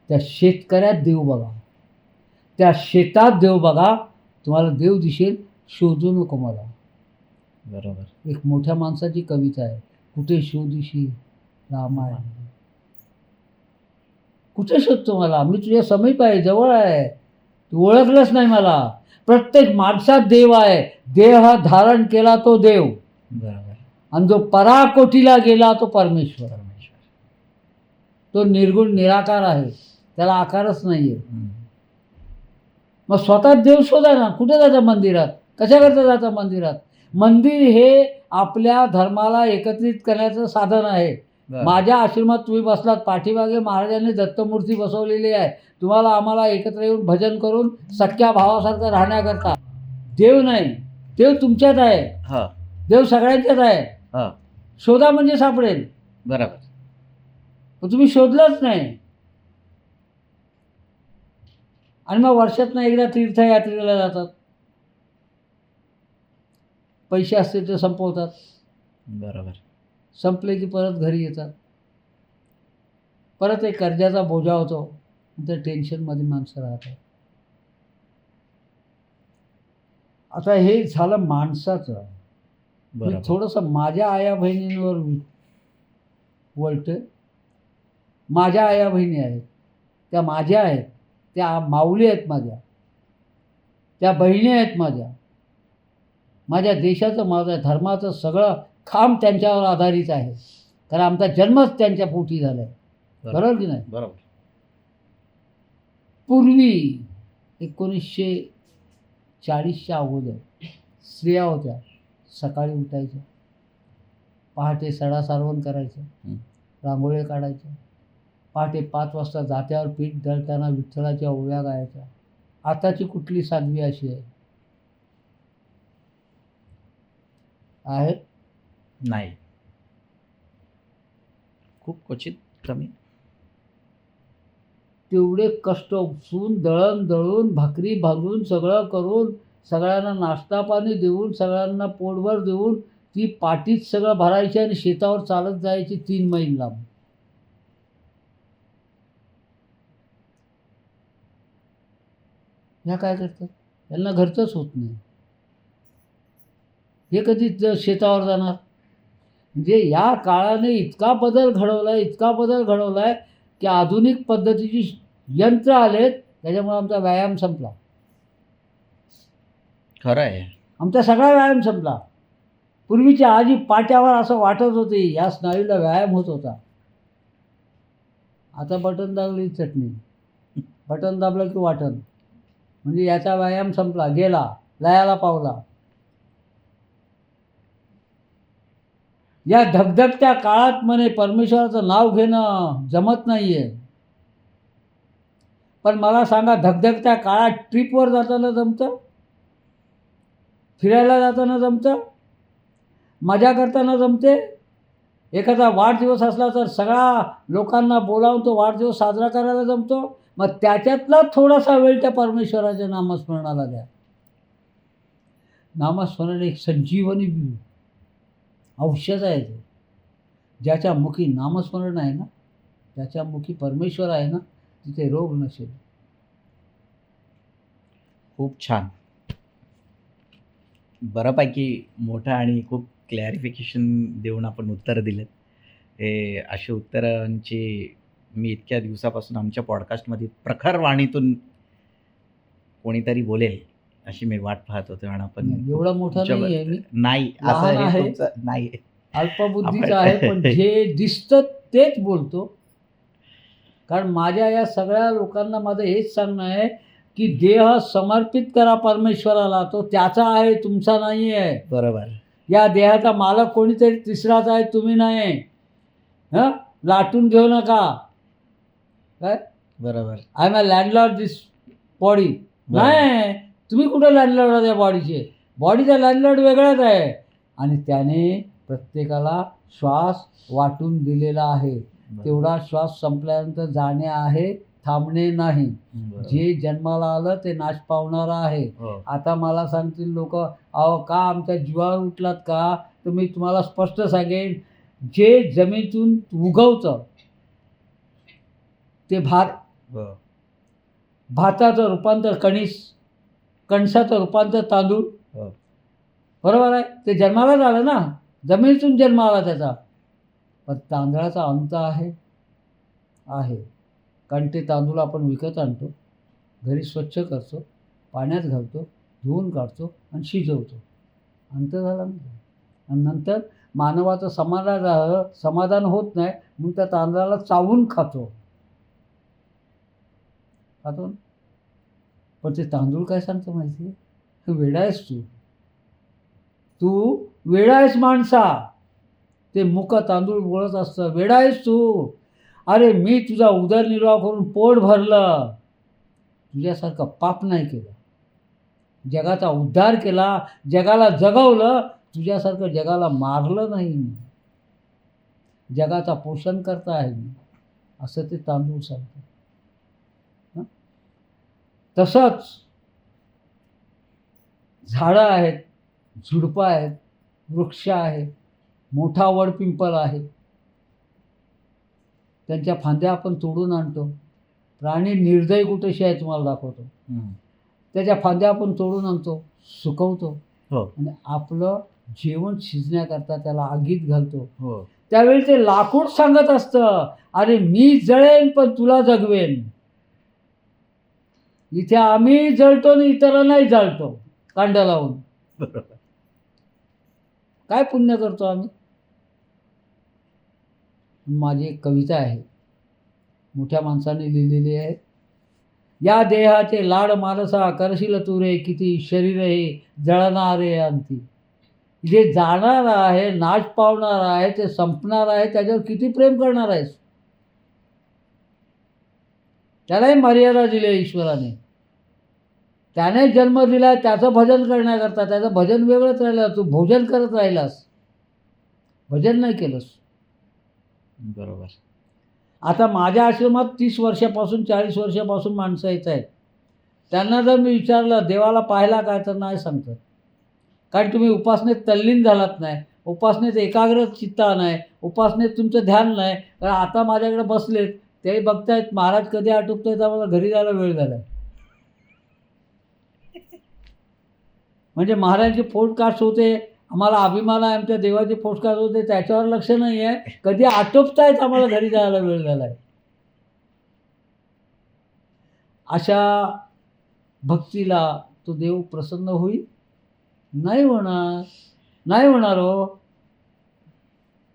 त्या शेतकऱ्यात देव बघा, त्या शेतात देव बघा, तुम्हाला देव दिसेल. शोधू नको मला.
बरोबर.
एक मोठ्या माणसाची कविता आहे, कुठे शोधिशी रामायण. कुठे शोधतो मला? मी तुझ्या समीप आहे, जवळ आहे, तू ओळखलंच नाही मला. प्रत्येक माणसात देव आहे. देह धारण केला तो देव,
बरोबर.
आणि जो पराकोटीला गेला तो परमेश्वर. तो निर्गुण निराकार आहे, त्याला आकारच नाही आहे. मग स्वतः देव शोधा ना. कुठे जातं? मंदिरात. कशाकरता जातं मंदिरात? मंदिर हे आपल्या धर्माला एकत्रित करण्याचं साधन आहे. माझ्या आश्रमात तुम्ही बसलात, पाठीमागे महाराजांनी दत्तमूर्ती बसवलेली आहे, तुम्हाला आम्हाला एकत्र येऊन भजन करून सख्या भावासारखं राहण्याकरता. देव नाही, देव तुमच्यात आहे. देव सगळ्यांच्यात आहे. शोधा म्हणजे सापडेल.
बरोबर.
पण तुम्ही शोधलंच नाही. आणि मग वर्षातनं एकदा तीर्थयात्रेला जातात, पैसे असतील ते संपवतात.
बरोबर.
संपले की परत घरी येतात. परत एक कर्जाचा बोजा होतो, नंतर टेन्शनमध्ये माणसं राहतात. आता हे झालं माणसाचं. मी थोडंसं माझ्या आया बहिणींवर वळतोय. माझ्या आया बहिणी आहेत, त्या माझ्या आहेत, त्या माऊली आहेत माझ्या, त्या बहिणी आहेत माझ्या. माझ्या देशाचं, माझ्या धर्माचं सगळं खांब त्यांच्यावर आधारित आहे, कारण आमचा जन्मच त्यांच्या पोटी झाला आहे. बरोबर की नाही?
बरोबर.
पूर्वी 1940च्या अगोदर स्त्रिया होत्या, सकाळी उठायच्या, पहाटे सडा सारवण करायचं, रांगोळ्या काढायच्या, पहाटे 5 वाजता जात्यावर पीठ दळताना विठ्ठलाच्या ओव्या गायच्या. आताची कुठली साध्वी अशी आहे? आहे?
नाही, खूप क्वचित, कमी.
तेवढे कष्ट उपसून, दळण दळून, भाकरी भाजून, सगळं करून, सगळ्यांना नाश्ता पाणी देऊन, सगळ्यांना पोटभर देऊन ती पाठीत सगळं भरायची आणि शेतावर चालत जायची 3 मैल लांब. ह्या काय करतात? यांना घरचंच होत नाही. हे कधी शेतावर जाणार? म्हणजे या काळाने इतका बदल घडवला आहे की आधुनिक पद्धतीची यंत्र आलेत, त्याच्यामुळे आमचा व्यायाम संपला.
खरं आहे.
आमचा सगळा व्यायाम संपला. पूर्वीच्या आजी पाट्यावर असं वाटत होते, या स्नायूला व्यायाम होत होता. आता बटन दाबली चटणी, बटन दाबलं की वाटण, म्हणजे याचा व्यायाम संपला, गेला, लयाला पावला. या धगधगत्या काळात म्हणे परमेश्वराचं नाव घेणं जमत नाही आहे. पण मला सांगा, धगधगत्या काळात ट्रिपवर जाताना जमतं? फिरायला जाताना जमतं? मजा करताना जमते? एखादा वाढदिवस असला तर सगळ्या लोकांना बोलावून तो वाढदिवस साजरा करायला जमतो? मग त्याच्यातला थोडासा वेळ त्या परमेश्वराच्या नामस्मरणाला द्या. नामस्मरण एक संजीवनी औषध आहे. ते ज्याच्या मुखी नामस्मरण आहे ना, ज्याच्या मुखी परमेश्वर आहे ना, तिथे रोग नसेल.
खूप छान, बऱ्यापैकी मोठं आणि खूप क्लॅरिफिकेशन देऊन आपण उत्तरं दिलेत. हे अशी उत्तरांची मी इतक्या दिवसापासून आमच्या पॉडकास्टमध्ये प्रखर वाणीतून कोणीतरी बोलेल अशी मी वाट पाहत होतो. आणि आपण
एवढा मोठा नाही आहे मी,
नाही, असं
लहान
हे
आहे,
तुमचं नाही,
अल्पबुद्धीचा आहे, पण जे दिसतं तेच बोलतो. कारण माझ्या या सगळ्या लोकांना माझं हेच सांगणं आहे की देह समर्पित करा परमेश्वराला, तो त्याचा आहे, तुमचा नाही आहे.
बरोबर.
या देहाचा मालक कोणीतरी तिसराच आहे, तुम्ही नाही. हां, लाटून घेऊ नका. काय?
बरोबर.
I am a landlord this body. नाही, तुम्ही कुठं लँडलॉर्ड आहात या बॉडीचे? बॉडीचा लँडलॉर्ड वेगळाच आहे. आणि त्याने प्रत्येकाला श्वास वाटून दिलेला आहे. तेवढा श्वास संपल्यानंतर जाणे आहे, थांबणे नाही. जे जन्माला आलं ते नाश पावणारं आहे. आता मला सांगतील लोक, अहो का आमच्या जीवावर उठलात का? तर मी तुम्हाला स्पष्ट सांगेन, जे जमिनीतून उगवतं ते भात, भाताचं रूपांतर कणसाचं रूपांतर तांदूळ, बरोबर आहे? ते जन्माला झालं ना, जमिनीतून जन्म आला त्याचा. पण तांदळाचा अंत आहे. कारण ते तांदूळ आपण विकत आणतो, घरी स्वच्छ करतो, पाण्यात घालतो, धुवून काढतो आणि शिजवतो. अंत झाला ना. आणि नंतर मानवाचं समाधान होत नाही म्हणून त्या तांदळाला चावून खातो. पण ते तांदूळ काय सांगतो माहिती आहे? वेडा आहेस तू वेडा आहेस माणसा. ते मुक तांदूळ बोलत असतं, वेडा आहेस तू. अरे मी तुझा उदरनिर्वाह करून पोट भरलं, तुझ्यासारखं पाप नाही केलं. जगाचा उद्धार केला, जगाला जगवलं, तुझ्यासारखं जगाला मारलं नाही मी. जगाचा पोषण करता आहे मी, असं ते तांदूळ सांगतं. तसंच झाडं आहेत, झुडपं आहेत, वृक्ष आहेत, मोठा वडपिंपल आहे, त्यांच्या फांद्या आपण तोडून आणतो. प्राणी निर्दयी कुठेशी आहे तुम्हाला दाखवतो. त्याच्या फांद्या आपण तोडून आणतो, सुकवतो आणि आपलं जेवण शिजण्याकरता त्याला आगीत घालतो. त्यावेळी ते लाकूड सांगत असतं, अरे मी जळेन पण तुला जगवेन. इथे आम्ही जळतो आणि इतरांनाही जाळतो कांड्या लावून.
बरोबर.
काय पुण्य करतो आम्ही? माझी एक कविता आहे, मोठ्या माणसाने लिहिलेली आहे. या देहाचे लाड मानसा करशील तू रे, किती शरीर हे जळणारे अंती. जे जाणार आहे, नाश पावणार आहे, ते संपणार आहे, त्याच्यावर किती प्रेम करणार आहेस? त्यालाही मर्यादा दिली आहे ईश्वराने. त्याने जन्म दिला त्याचं भजन करण्याकरता. त्याचं भजन वेगळंच राहिलं. तू भोजन करत राहिलास, भजन नाही केलंस.
बरोबर.
आता माझ्या आश्रमात 30 वर्षापासून 40 वर्षापासून माणसं येत आहेत. त्यांना जर मी विचारलं देवाला पाहिला काय, तर नाही सांगतात. कारण तुम्ही उपासनेत तल्लीन झालात नाही, उपासनेत एकाग्र चित्ता नाही, उपासनेत तुमचं ध्यान नाही. कारण आता माझ्याकडे बसलेत, ते बघतायत महाराज कधी आटोपतायत, आम्हाला घरी जायला वेळ झाला. म्हणजे महाराजांचे पॉडकास्ट होते, आम्हाला अभिमान आहे, आमच्या देवाचे पॉडकास्ट होते, त्याच्यावर लक्ष नाही आहे. कधी आटोपतायत, आम्हाला घरी जायला वेळ झाला आहे. अशा भक्तीला तो देव प्रसन्न होईल? नाही होणार, नाही होणार हो.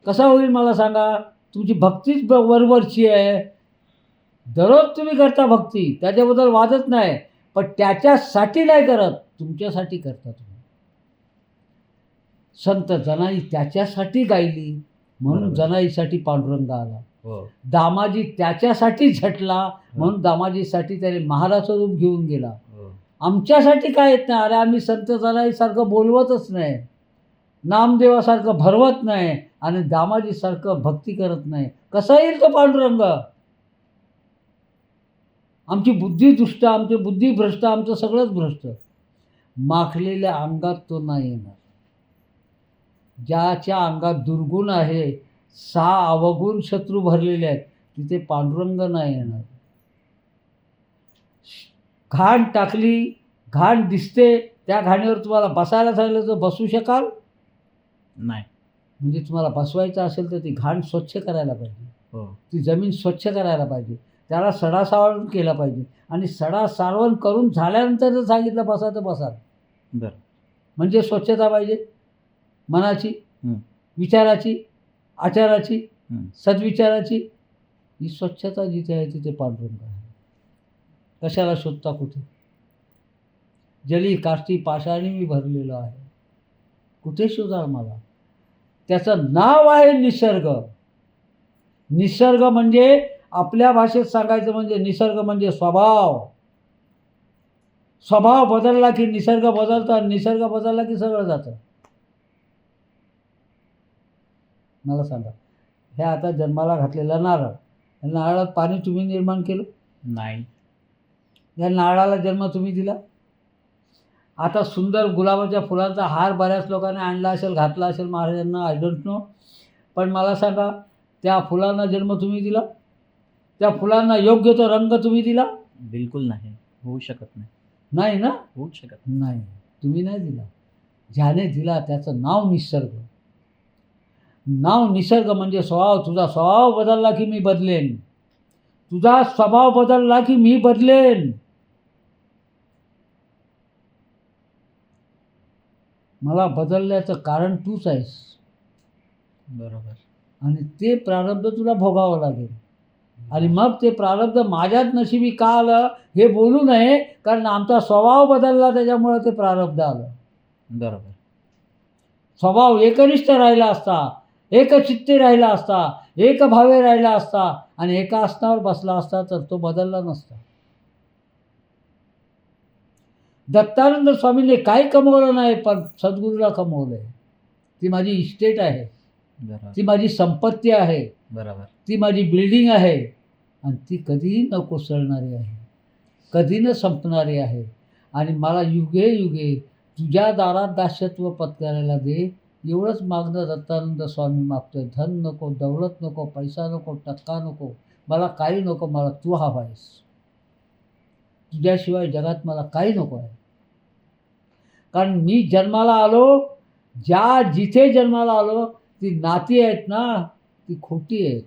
कसा होईल मला सांगा? तुमची भक्तीच वरवरची आहे. दररोज तुम्ही करता भक्ती, त्याच्याबद्दल वादच नाही, पण त्याच्यासाठी नाही करत, तुमच्यासाठी करता तुम्ही. संत जनाई त्याच्यासाठी गायली, म्हणून
बरोबर.
जनाईसाठी पांडुरंग आला.
हो.
दामाजी त्याच्यासाठी झटला, म्हणून दामाजीसाठी त्याने महाराचं रूप घेऊन गेला.
हो.
आमच्यासाठी काय येत नाही? अरे आम्ही संत जनाईसारखं बोलवतच नाही, नामदेवासारखं भरवत नाही, आणि दामाजीसारखं भक्ती करत नाही. कसा येईल तो पांडुरंग? आमची बुद्धी दुष्ट, आमची बुद्धी भ्रष्ट, आमचं सगळंच भ्रष्ट. माखलेल्या अंगात तो नाही येणार. ज्याच्या अंगात दुर्गुण आहे, 6 अवगुण शत्रू भरलेले आहेत, तिथे पांडुरंग नाही येणार. घाण टाकली, घाण दिसते, त्या घाणीवर तुम्हाला बसायला सांगितलं तर बसू शकाल?
नाही.
म्हणजे तुम्हाला बसवायचं असेल तर ती घाण स्वच्छ करायला पाहिजे,
हो.
ती जमीन स्वच्छ करायला पाहिजे, त्याला सडा सावळण केला पाहिजे. आणि सडा सारवण करून झाल्यानंतर जर सांगितलं बसा तर बसाल.
बरं.
म्हणजे स्वच्छता पाहिजे मनाची,
हं.
विचाराची, आचाराची,
हं.
सद्विचाराची. ही स्वच्छता जिथे आहे तिथे पांडुरंग आहे. कशाला शोधता कुठे? जली काष्टी पाषाणी मी भरलेलो आहे, कुठे शोधा मला? त्याचं नाव आहे निसर्ग. निसर्ग म्हणजे आपल्या भाषेत सांगायचं म्हणजे निसर्ग म्हणजे स्वभाव. स्वभाव बदलला की निसर्ग बदलतो, आणि निसर्ग बदलला की सगळं जातं. मला सांगा, हे आता जन्माला घातलेला नारळ, या नारळात पाणी तुम्ही निर्माण केलं?
नाही.
या नारळाला जन्म तुम्ही दिला? आता सुंदर गुलाबाच्या फुलांचा हार बऱ्याच लोकांनी आणला असेल, घातला असेल महाराजांना, आय डोंट नो. पण मला सांगा, त्या फुलांना जन्म तुम्ही दिला? त्या फुलांना योग्य तो रंग तुम्ही दिला?
बिलकुल नाही. होऊ शकत नाही.
नाही ना?
होऊच शकत
नाही, तुम्ही नाही दिला. ज्याने दिला त्याचं नाव निसर्ग. नाव निसर्ग म्हणजे स्वभाव. तुझा स्वभाव बदलला की मी बदलेन, तुझा स्वभाव बदलला की मी बदलेन. मला बदलण्याचं कारण तूच आहेस,
बरोबर.
आणि ते प्रारब्ध तुला भोगावं लागेल. आणि मग ते प्रारब्ध माझ्याच नशिबी का आलं हे बोलू नये, कारण आमचा स्वभाव बदलला त्याच्यामुळे ते प्रारब्ध आलं.
बरोबर.
स्वभाव एकनिष्ठ राहिला असता, एकचित्ती राहिला असता, एकभावे राहिला असता, आणि एका आसनावर बसला असता तर तो बदलला नसता. दत्तानंद स्वामींनी काही कमवलं नाही, पण सद्गुरूला कमवलंय. ती माझी इस्टेट आहे,
बरोबर.
ती माझी संपत्ती आहे,
बरोबर.
ती माझी बिल्डिंग आहे, आणि ती कधीही न कोसळणारी आहे, कधी न संपणारी आहे. आणि मला युगे युगे तुझ्या दारात दास्यत्व पत्करायला दे, एवढंच मागणं दत्तानंद स्वामी मागतोय. धन नको, दौलत नको, पैसा नको, टक्का नको, मला काही नको, मला तू हवा आहेस. तुझ्याशिवाय जगात मला काही नको आहे. कारण मी जन्माला आलो, जिथे जन्माला आलो, ती नाती आहेत ना, ती खोटी आहेत.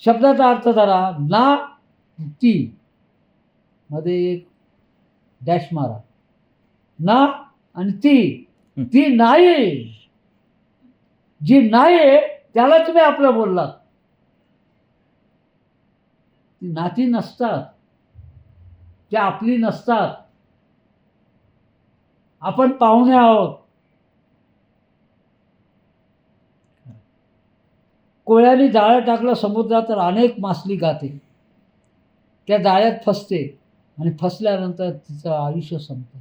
शब्दाचा अर्थ धरा, ना ती मध्ये एक डॅश मारा, ना आणि ती नाही, जी नाही त्याला तुम्ही आपलं बोललात. ती नाती नसतात, त्या आपली नसतात. आपण पाहुणे आहोत. कोळ्याने जाळं टाकलं समुद्रात तर अनेक मासली गाते, त्या जाळ्यात फसते आणि फसल्यानंतर तिचं आयुष्य संपतं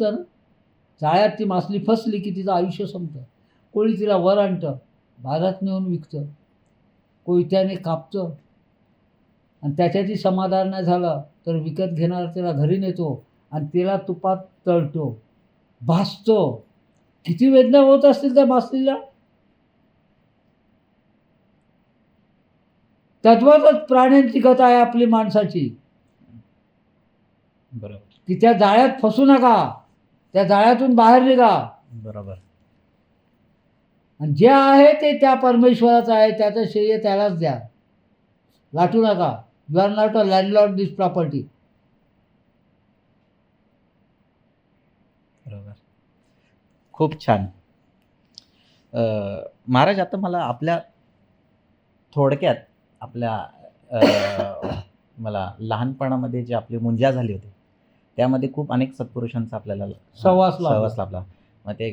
ना. जाळ्यात ती मासली फसली की तिचं आयुष्य संपतं. कोळी तिला वर आणतं, बाजारात नेऊन विकतं, कोयत्याने कापतं आणि त्याच्यातही समाधान नाही झालं तर विकत घेणारा त्याला घरी नेतो आणि त्याला तुपात तळतो, भाजतो. किती वेदना होत असतील त्या मासलीला. तद्वतच प्राण्यांची कथा आहे आपली माणसाची,
बरोबर.
की त्या जाळ्यात फसू नका, त्या जाळ्यातून बाहेर निघा.
बरोबर.
आणि जे आहे ते त्या परमेश्वराचं आहे, त्याचं श्रेय त्यालाच द्या. लाटू नका. You are not a landlord this property.
बरोबर. खूप छान. महाराज, आता मला आपल्या थोडक्यात आपल्या मला लहानपणामध्ये जे आपली मुंजा झाली होती त्यामध्ये खूप अनेक सत्पुरुषांचा आपल्याला
सहवास
लाभला. मग ते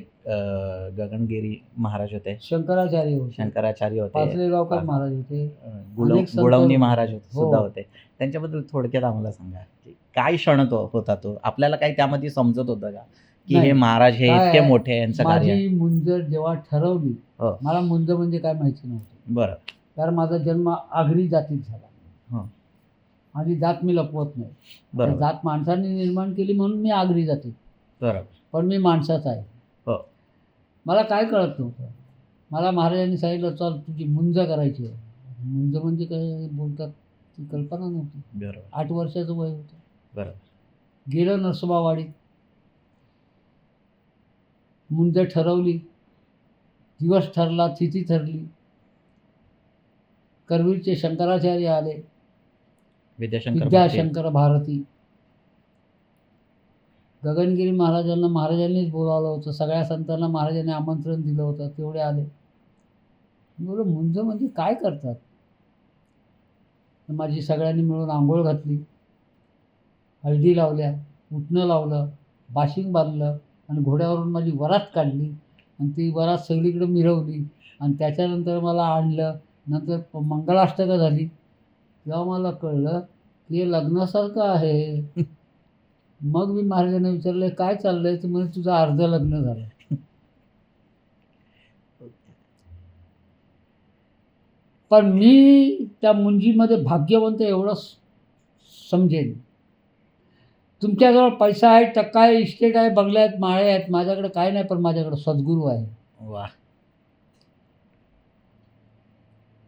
गगनगिरी महाराज होते,
शंकराचार्य होते,
शंकराचार्य होते,
पाचलेगावकर महाराज होते,
गुळवणी
संत होते.
महाराज
हो.
सुद्धा होते. त्यांच्याबद्दल थोडक्यात आम्हाला सांगा की काय क्षण होता तो, आपल्याला काही त्यामध्ये समजत होतं का की
नाही.
हे महाराज हे
काय
इतके
आहे,
मोठे, यांचं कार्य आहे?
माझी मुंज जेव्हा ठरवली,
हो.
मला मुंज म्हणजे काय माहिती नव्हतं.
बरं.
कारण माझा जन्म आगरी जातीत झाला.
हं.
माझी जात मी लपवत नाही.
बरोबर.
जात माणसांनी निर्माण केली म्हणून मी आगरी जातीत,
बरोबर.
पण मी माणसाचा आहे.
हो.
मला काय कळत नव्हतं. मला महाराजांनी सांगितलं, चल तुझी मुंज करायची आहे. मुंज म्हणजे काय बोलतात ती कल्पना नव्हती.
बरोबर.
8 वर्षाचं वय होतं.
बरोबर.
गेलो नरसोबावाडीत, मुंज ठरवली, दिवस ठरला, तिथी ठरली. करवीरचे शंकराचार्य आले, विद्याशंकर भारती. गगनगिरी महाराजांना महाराजांनीच बोलावलं होतं, सगळ्या संतांना महाराजांनी आमंत्रण दिलं होतं, तेवढे आले. मी बोललो, मुंज म्हणजे काय करतात? माझी सगळ्यांनी मिळून आंघोळ घातली, हळदी लावल्या, उटणं लावलं, बाशिंग बांधलं आणि घोड्यावरून माझी वरात काढली आणि ती वरात सगळीकडे मिरवली आणि त्याच्यानंतर मला आणलं. नंतर मंगलाष्टका झाली. तेव्हा मला कळलं की हे लग्नासारखं आहे. मग मी महाराजांना विचारलं, काय चाललंय? तर म्हणजे तुझं अर्ध लग्न झालं. पण मी त्या मुंजीमध्ये भाग्यवंत एवढं समजेन. तुमच्याजवळ पैसा आहे, टक्का आहे, इस्टेट आहे, बंगले आहेत, माळे आहेत. माझ्याकडे काय नाही, पण माझ्याकडे सद्गुरू आहे.
वा.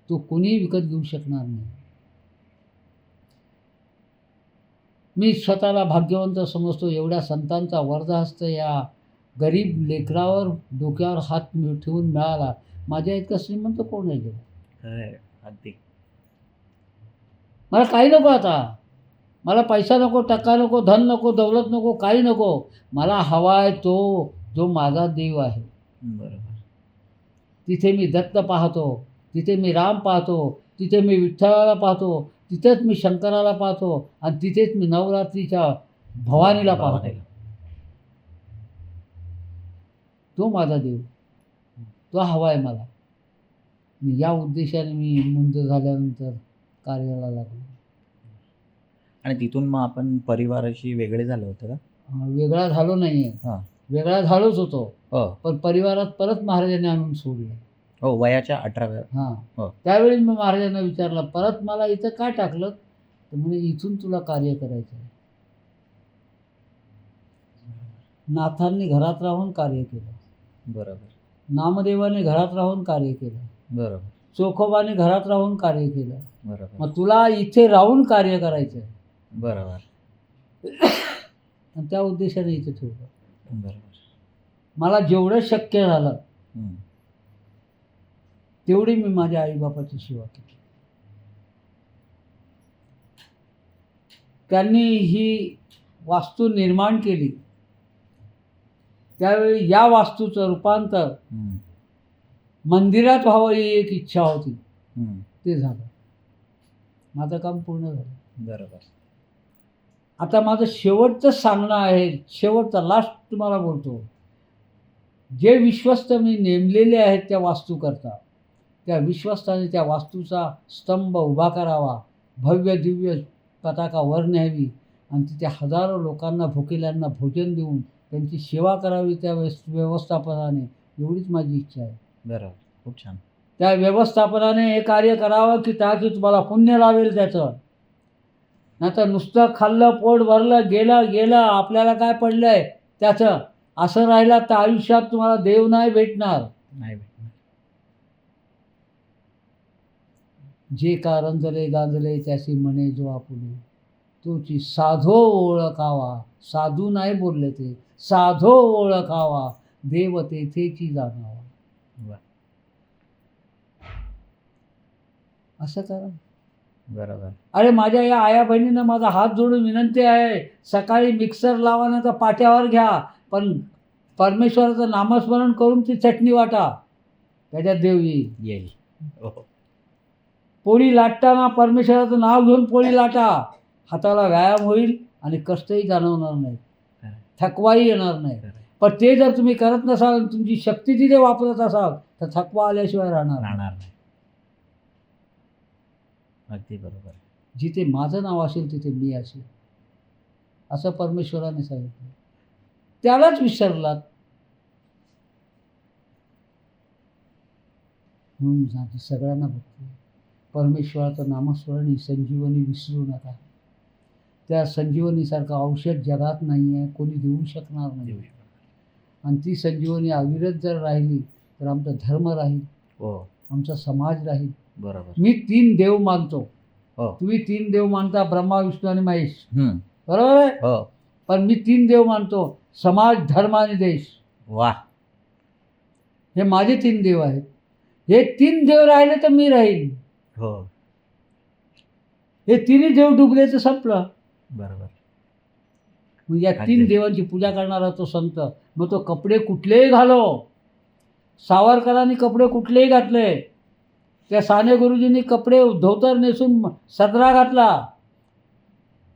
तो कोणीही विकत घेऊ शकणार नाही. मी स्वतःला भाग्यवंत समजतो. एवढ्या संतांचा वरदहस्त या गरीब लेकरावर डोक्यावर हात ठेवून मिळाला. माझ्या इतका श्रीमंत कोण आहे गेला?
अगदी.
मला काही नको आता. मला पैसा नको, टक्का नको, धन नको, दौलत नको, काही नको. मला हवा आहे तो जो माझा देव आहे.
बरोबर.
तिथे मी दत्त पाहतो, तिथे मी राम पाहतो, तिथे मी विठ्ठलाला पाहतो, तिथेच मी शंकराला पाहतो आणि तिथेच मी नवरात्रीच्या भवानीला पाहतो. तो माझा देव, तो हवा आहे मला. या उद्देशाने मी मुंज झाल्यानंतर कार्याला लागलो.
आणि तिथून मग आपण परिवाराशी वेगळे झालो होतो का?
वेगळा झालो नाही आहे.
हां.
वेगळा झालोच होतो,
हो.
पण परिवारात परत महाराजांनी आणून सोडलं.
हो, वयाच्या 18व्या.
हां.
हो.
त्यावेळी मी महाराजांना विचारलं, परत मला इथं का टाकलं? तर म्हणजे इथून तुला कार्य करायचं आहे. नाथांनी घरात राहून कार्य केलं,
बरोबर.
नामदेवाने घरात राहून कार्य केलं,
बरोबर.
चोखोबाने घरात राहून कार्य केलं.
बरोबर.
मग तुला इथे राहून कार्य करायचं आहे.
बरोबर.
आणि त्या उद्देशाने इथे ठेवलं.
बरोबर.
मला जेवढं शक्य झालं
हं.
तेवढी मी माझ्या आईबापाची सेवा केली. त्यांनी ही वास्तू निर्माण केली त्यावेळी या वास्तूचं रूपांतर मंदिरात व्हावं ही एक इच्छा होती. ते झालं. माझं काम पूर्ण झालं.
बरोबर.
आता माझं शेवटचं सांगणं आहे, शेवटचा लास्ट तुम्हाला बोलतो. जे विश्वस्त मी नेमलेले आहेत त्या वास्तूकरता, त्या विश्वस्ताने त्या वास्तूचा स्तंभ उभा करावा, भव्य दिव्य पताका वर न्यावी आणि तिथे हजारो लोकांना भुकेल्यांना भोजन देऊन त्यांची सेवा करावी त्या व्यवस्थापनाने, एवढीच माझी इच्छा आहे.
बरोबर. खूप छान.
त्या व्यवस्थापनाने हे कार्य करावं की ताकी तुम्हाला पुण्य लावेल त्याचं. नाहीतर नुसतं खाल्लं, पोट भरलं, गेलं आपल्याला काय पडलं आहे त्याचं, असं राहिलं तर आयुष्यात तुम्हाला देव नाही भेटणार.
नाही भेटणार.
जे का रंजले गांजले त्याची म्हणे जो आपुले, तोची साधो ओळखावा. साधू नाही बोलले ते, साधो ओळखावा, देव तेथेची जाणावा.
वा.
असं करा.
बरोबर.
अरे माझ्या या आया बहिणींना माझा हात जोडून विनंती आहे, सकाळी मिक्सर लावा तर पाट्यावर घ्या, पण परमेश्वराचं नामस्मरण करून ती चटणी वाटा, त्याच्यात देव येईल.
हो.
पोळी लाटताना परमेश्वराचं नाव घेऊन पोळी लाटा, हाताला व्यायाम होईल आणि कष्टही जाणवणार नाही, थकवाही येणार नाही. पण ते जर तुम्ही करत नसाल आणि तुमची शक्ती तिथे वापरत असाल तर थकवा आल्याशिवाय राहणार
नाही. अगदी बरोबर.
जिथे माझं नाव असेल तिथे मी असेल, असं परमेश्वराने सांगितलं. त्यालाच विसरलात म्हणून सांगते सगळ्यांना बघतो, परमेश्वराचं नामस्मरण ही संजीवनी विसरू नका. त्या संजीवनीसारखं औषध जगात नाही आहे, कोणी देऊ शकणार नाही. आणि ती संजीवनी अविरत जर राहिली तर आमचा धर्म राहील, आमचा समाज राहील.
बरोबर.
मी 3 देव मानतो.
हो.
तुम्ही 3 देव मानता, ब्रह्मा विष्णू आणि महेश, बरोबर आहे.
हो.
पण मी 3 देव मानतो, समाज, धर्म आणि देश.
वा.
हे माझे 3 देव आहेत. हे 3 देव राहिले तर मी राहील.
हो.
हे 3ही देव डुबले तर संपलं.
बरोबर.
मग या 3 देवांची पूजा करणारा तो संत, मग तो कपडे कुठलेही घालो. सावरकरांनी कपडे कुठलेही घातले, त्या साने गुरुजींनी कपडे धोतर नेसून सदरा घातला,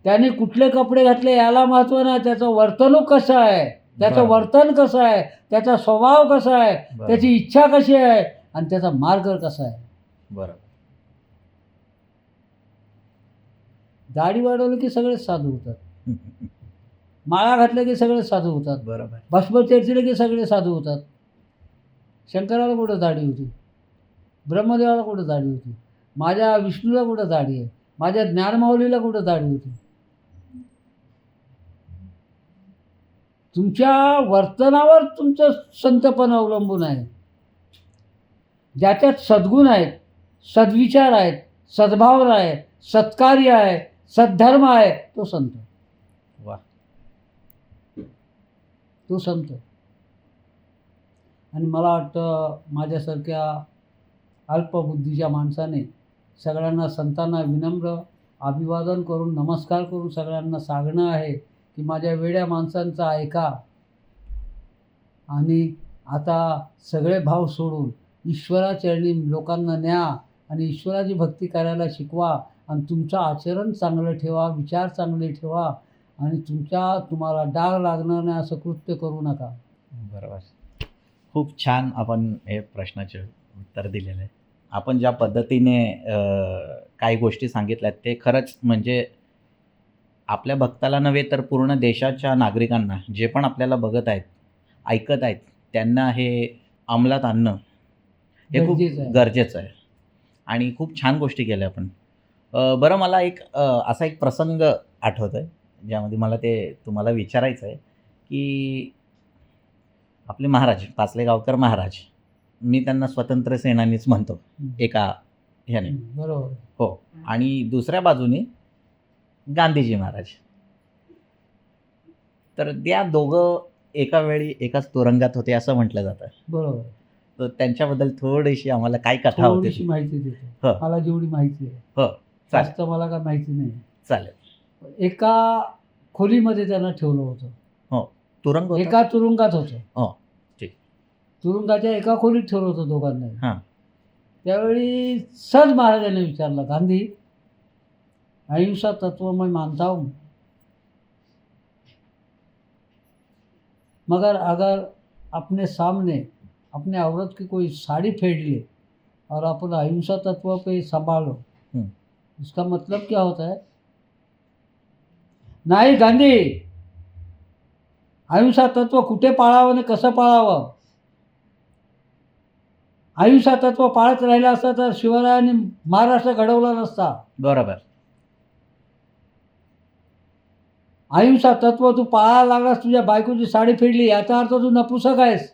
त्याने कुठले कपडे घातले याला महत्त्व नाही, त्याचं वर्तणूक कसं आहे, त्याचं वर्तन कसं आहे, त्याचा स्वभाव कसा आहे, त्याची इच्छा कशी आहे आणि त्याचा मार्ग कसा आहे.
बरोबर.
दाढी वाढवली की सगळेच साधू होतात, माळा घातल्या की सगळे साधू होतात,
बरोबर.
भस्म चेरचिले की सगळे साधू होतात. शंकराला कुठं दाढी होती, ब्रह्मदेवाला कुठं दाढी होती, माझ्या विष्णूला कुठं दाढी आहे, माझ्या ज्ञानमाऊलीला कुठं दाढी होती. तुमच्या वर्तनावर तुमचं संतपण अवलंबून आहे. ज्याच्यात सद्गुण आहेत, सद्विचार आहेत, सद्भाव आहे, सत्कार्य आहे, सद्धर्म आहे, तो संत.
वा.
तो संत. आणि मला वाटतं माझ्यासारख्या अल्पबुद्धीच्या माणसाने सगळ्यांना, संतांना विनम्र अभिवादन करून, नमस्कार करून सगळ्यांना सांगणं आहे की माझ्या वेड्या माणसांचं ऐका आणि आता सगळे भाव सोडून ईश्वराचरणी लोकांना न्या आणि ईश्वराची भक्ती करायला शिकवा आणि तुमचं आचरण चांगलं ठेवा, विचार चांगले ठेवा आणि तुम्हाला डाग लागणार नाही असं कृत्य करू नका.
बरोबर. खूप छान आपण हे प्रश्नाचे उत्तर दिलेलं आहे. आपण ज्या पद्धतीने काही गोष्टी सांगितल्यात ते खरंच म्हणजे आपल्या भक्ताला नव्हे तर पूर्ण देशाच्या नागरिकांना, जे पण आपल्याला बघत आहेत, ऐकत आहेत, त्यांना हे अंमलात आणणं हे खूप गरजेचं आहे. आणि खूप छान गोष्टी केल्या आपण. बरं, मला एक असा एक प्रसंग आठवतो आहे ज्यामध्ये मला ते तुम्हाला विचारायचं आहे की आपले महाराज पाचलेगावकर महाराज, मी त्यांना स्वतंत्र सेनानीच म्हणतो एका ह्याने,
बरोबर.
हो. आणि दुसऱ्या बाजूने गांधीजी महाराज. तर त्या दोघं एका वेळी एकाच तुरुंगात होते असं म्हटलं जातं.
बरोबर.
तर त्यांच्याबद्दल थोडीशी आम्हाला काय कथा होती
थोडीशी
ती?
माहिती
हो.
देतो. मला जेवढी माहिती आहे,
हो चालेल
जास्त मला काय माहिती नाही.
चालेल.
एका खोलीमध्ये त्यांना ठेवलं होतं.
हो तुरंग होता?
एका तुरुंगात होतं.
हो ठीक.
तुरुंगाच्या एका खोलीत ठेवलं होतं दोघांनाही.
हां
त्यावेळी सहज महाराजांनी विचारलं, गांधी, अहिंसा तत्व मैं मानता हूँ, मगर अगर अपने सामने अपने औरत की कोई साड़ी फेंट ले और अपन अहिंसा तत्व पे संभालो, इसका मतलब क्या होता है? नाही गांधी, अहिंसा तत्व कुठे पाळावं आणि कसं पाळावं? अहिंसा तत्व पाळत राहिला असता तर शिवरायांनी महाराष्ट्र घडवला नसता.
बरोबर.
अहिंसा तत्व तू पाळायला लागलास, तुझ्या बायकोची साडी फेडली, याचा अर्थ तू नपुसक आहेस.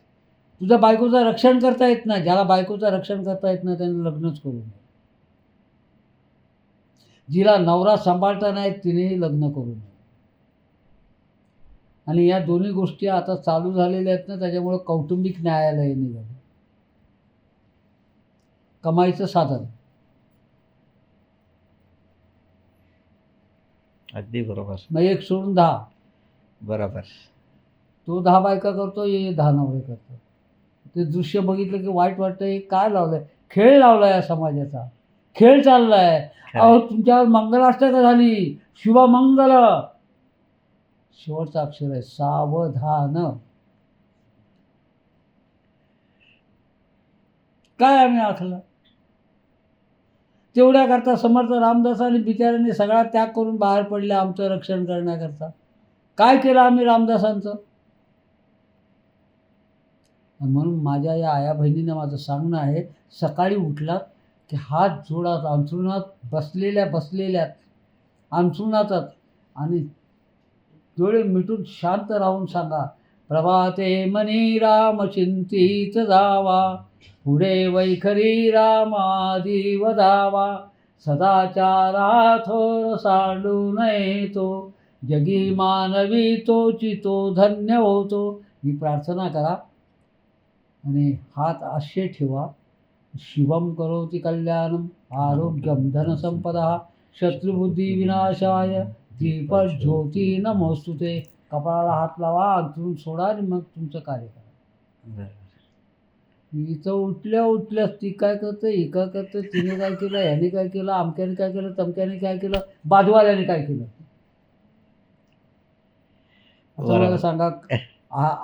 तुझ्या बायकोचं रक्षण करता येत नाही. ज्याला बायकोचं रक्षण करता येत नाही त्याने लग्नच करू नये. जिला नवरा सांभाळता नाही तिनेही लग्न करू नये. आणि या दोन्ही गोष्टी आता चालू झालेल्या आहेत ना, त्याच्यामुळे कौटुंबिक न्यायालय निघालं. कमाईचं साधन.
अगदी बरोबर.
मग एक सोडून 10.
बरोबर.
तो 10 बायका करतो, हे 10 नवरे करतो. ते दृश्य बघितलं की वाईट वाटतं. हे काय लावलंय? खेळ लावलाय या समाजाचा. खेळ चाललाय. अहो तुमच्यावर मंगलाष्टक झाली, शुभमंगल. शेवटचं अक्षर आहे सावधान. काय आम्ही आखलं? तेवढ्याकरता समर्थ रामदासांनी बिचाऱ्यांनी सगळा त्याग करून बाहेर पडले आमचं रक्षण करण्याकरता. काय केलं आम्ही रामदासांचं? म्हणून माझ्या या आया बहिणींना माझं सांगणं आहे, सकाळी उठलात की हात जोडात, अंथरुणात बसलेल्या अंथरुणातच आणि डोळे मिटून शांत राहून सांगा, प्रभाते मनी राम चिंतित जावा, पुढे वैखरी रामादी वदावा, सदाचारा थोर सांडू नये तो, जगी मानवी तोची तो धन्य होतो. ही प्रार्थना करा आणि हात असे ठेवा. शिवम करोति कल्याणम आरोग्यम धनसंपदा शत्रुबुद्धी विनाशाय दीपज्योती नमोस्तुते. कपाळाला हात लावा, अंथरून सोडा आणि मग तुमचं कार्य करा. इथं उठल्या ती काय करते, ही काय करते, तिने काय केलं, ह्याने काय केलं, अमक्याने काय केलं, तमक्याने काय केलं, बाजूवाल्याने काय केलं. आता मला सांगा,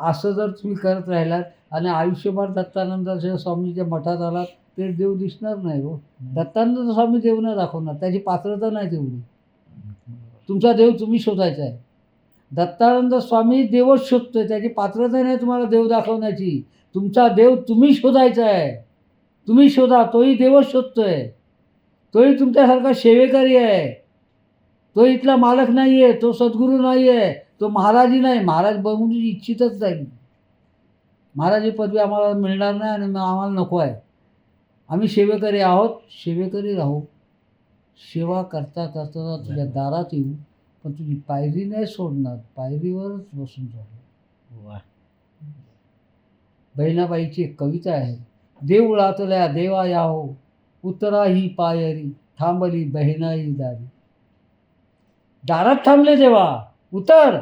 असं जर तुम्ही करत राहिलात आणि आयुष्यभर दत्तानंदाच्या स्वामीच्या मठात आलात ते देव दिसणार नाही हो. दत्तानंद स्वामी देव नाही दाखवणार, त्याची पात्रता नाही तेवढी. तुमचा देव तुम्ही शोधायचा आहे. दत्तानंद स्वामी देवच शोधतोय, त्याची पात्रता नाही तुम्हाला देव दाखवण्याची. तुमचा देव तुम्ही शोधायचा आहे. तुम्ही शोधा, तोही देवच शोधतोय. तोही तुमच्यासारखा सेवेकरी आहे. तो इथला मालक नाही आहे, तो सद्गुरू नाही आहे, तो महाराजी नाही. महाराज बनून इच्छितच नाही. महाराजी पदवी आम्हाला मिळणार नाही आणि आम्हाला नको आहे. आम्ही सेवेकरी आहोत, सेवेकरी राहू. सेवा करता करता तुझ्या दारात येऊ, पण तुझी पायरी नाही सोडणार, पायरीवरच बसून जाऊ.
वा.
बहिणाबाईची एक कविता आहे. देऊळातल्या देवा याहो, उतरा ही पायरी, थांबली बहिणाई दारी. दारात थांबले देवा, उतर,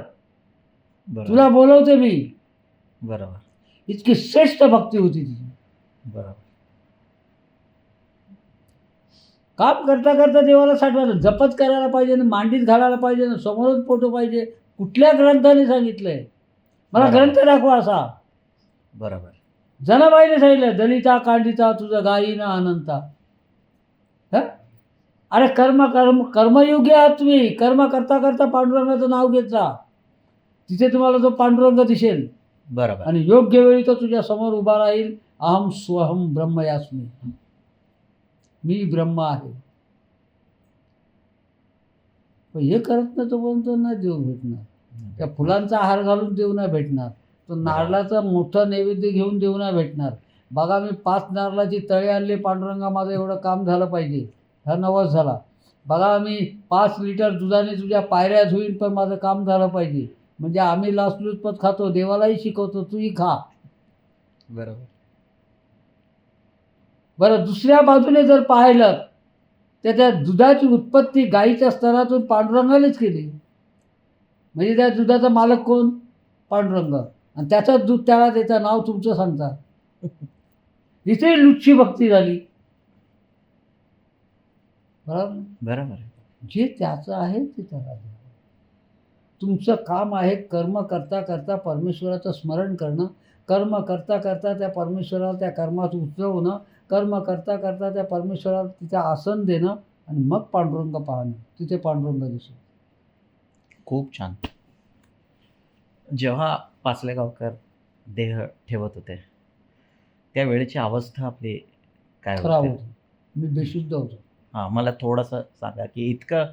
तुला बोलवते मी.
बरोबर.
इतकी श्रेष्ठ भक्ती होती तिची.
बरोबर.
काम करता करता देवाला साठवायला, जपच करायला पाहिजे ना, मांडीत घालायला पाहिजे ना, समोरच फोटो पाहिजे. कुठल्या ग्रंथाने सांगितलंय? मला ग्रंथ दाखवा असा.
बरोबर.
जनाबाईने सांगितलं, दलिता कांडिता तुझं गायीना अनंता. अरे कर्मयोगी आहात तुम्ही. कर्म करता करता पांडुरंगाचं नाव घेत जा, तिथे तुम्हाला तो पांडुरंग दिसेल.
बरोबर.
आणि योग्य वेळी तो तुझ्या समोर उभा राहील. अहम स्वहम ब्रह्मयास्मी, मी ब्रह्म आहे. पण हे करत नाही तोपर्यंत नाही देव भेटणार. त्या फुलांचा हार घालून देव नाही भेटणार. तो नारळाचा मोठा नैवेद्य घेऊन देव नाही भेटणार. बघा, मी 5 नारळाची तळे आणले, पांडुरंगा माझं एवढं काम झालं पाहिजे, हा नवस झाला. बघा, मी 5 लिटर दुधाने तुझ्या पायऱ्या धुईन, पण माझं काम झालं पाहिजे. म्हणजे आम्ही लाचलुचपत खातो, देवालाही शिकवतो तूही खा.
बरोबर.
बरं, दुसऱ्या बाजूने जर पाहिलं तर त्या दुधाची उत्पत्ती गाईच्या स्तरातून पांडुरंगानेच केली. म्हणजे त्या दुधाचा मालक कोण? पांडुरंग. आणि त्याचंच दूध त्याला त्याचं नाव तुमचं सांगता. इथे लुच्ची भक्ती झाली. बरोबर.
बरोबर आहे.
जे त्याचं आहे ते त्याला द्या. तुमचं काम आहे कर्म करता करता परमेश्वराचं स्मरण करणं, कर्म करता करता त्या परमेश्वराला त्या कर्मात उतरवणं, कर्म करता करता त्या परमेश्वराला तिचं आसन देणं आणि मग पांडुरंग पाहणं. तिथे पांडुरंग दिसतो.
खूप छान. जेव्हा पाचलेगावकर देह ठेवत होते त्यावेळेची अवस्था आपली काय
खराब
होती?
होतो. मी बेशुद्ध होतो.
हां, मला थोडंसं सांगा की इतकं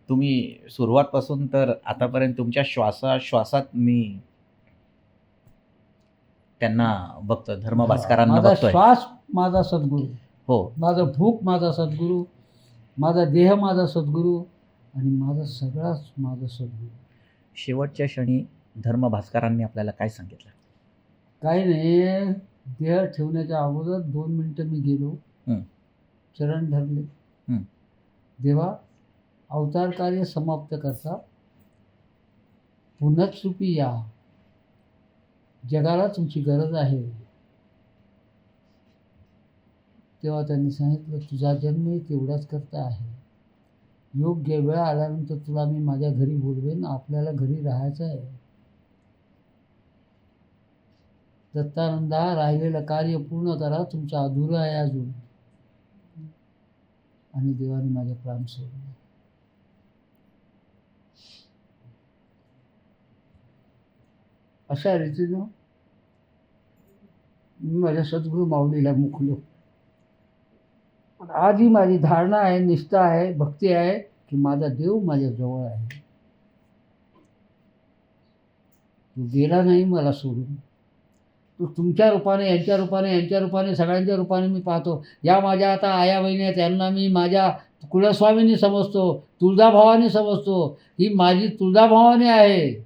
तुम्ही सुरुवातपासून तर आतापर्यंत तुमच्या श्वासाश्वासात मी त्यांना बघतोय, धर्मभास्करांना
माझा
बघतोय.
श्वास माझा सद्गुरू,
हो,
माझं भूक माझा सद्गुरू, माझा देह माझा सद्गुरू आणि माझा सगळाच माझा सद्गुरू.
शेवटच्या क्षणी धर्मभास्करांनी आपल्याला काय सांगितलं?
काही नाही, देह ठेवण्याच्या अगोदर 2 मिनटं मी गेलो,
हं.
चरण धरले.
हं.
देवा, अवतार कार्य समाप्त करता पुनःरूपी या, जगाला तुमची गरज आहे. तेव्हा त्यांनी सांगितलं, तुझा जन्म तेवढाच करता आहे. योग्य वेळ आल्यानंतर तुला मी माझ्या घरी बोलवेन, आपल्याला घरी राहायचं आहे. दत्तानंदा, राहिलेलं कार्य पूर्ण करा, तुमचं अधुरं आहे अजून. आणि देवाने माझे प्राण सोडले. अशा रीतीनं मी माझ्या सद्गुरू माऊलीला मुकलो. आजही माझी धारणा आहे, निष्ठा आहे, भक्ती आहे की माझा देव माझ्या जवळ आहे. तो गेला नाही मला सोडून. तो तुमच्या रूपाने, यांच्या रूपाने, यांच्या रूपाने, सगळ्यांच्या रूपाने मी पाहतो. या माझ्या आता आया बहिणी आहेत, त्यांना मी माझ्या कुलस्वामींनी समजतो, तुळजाभवानी समजतो. ही माझी तुळजाभवानी आहे.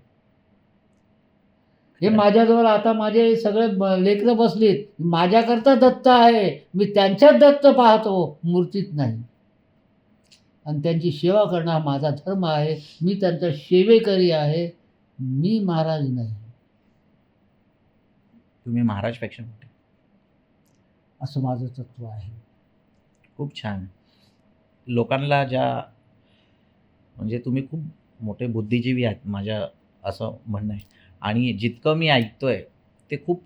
हे माझ्याजवळ आता माझे सगळे लेकरं बसलीत. माझ्याकरता दत्त आहे. मी त्यांच्यात दत्त पाहतो, मूर्तीत नाही. आणि त्यांची सेवा करणं हा माझा धर्म आहे. मी त्यांचा सेवेकरी आहे. मी महाराज नाही.
तुम्ही महाराजपेक्षा मोठे.
असं माझं तत्व आहे.
खूप छान. लोकांना म्हणजे तुम्ही खूप मोठे बुद्धिजीवी आहात, माझ्या असं म्हणणं आहे. आणि जितकं मी ऐकतोय ते खूप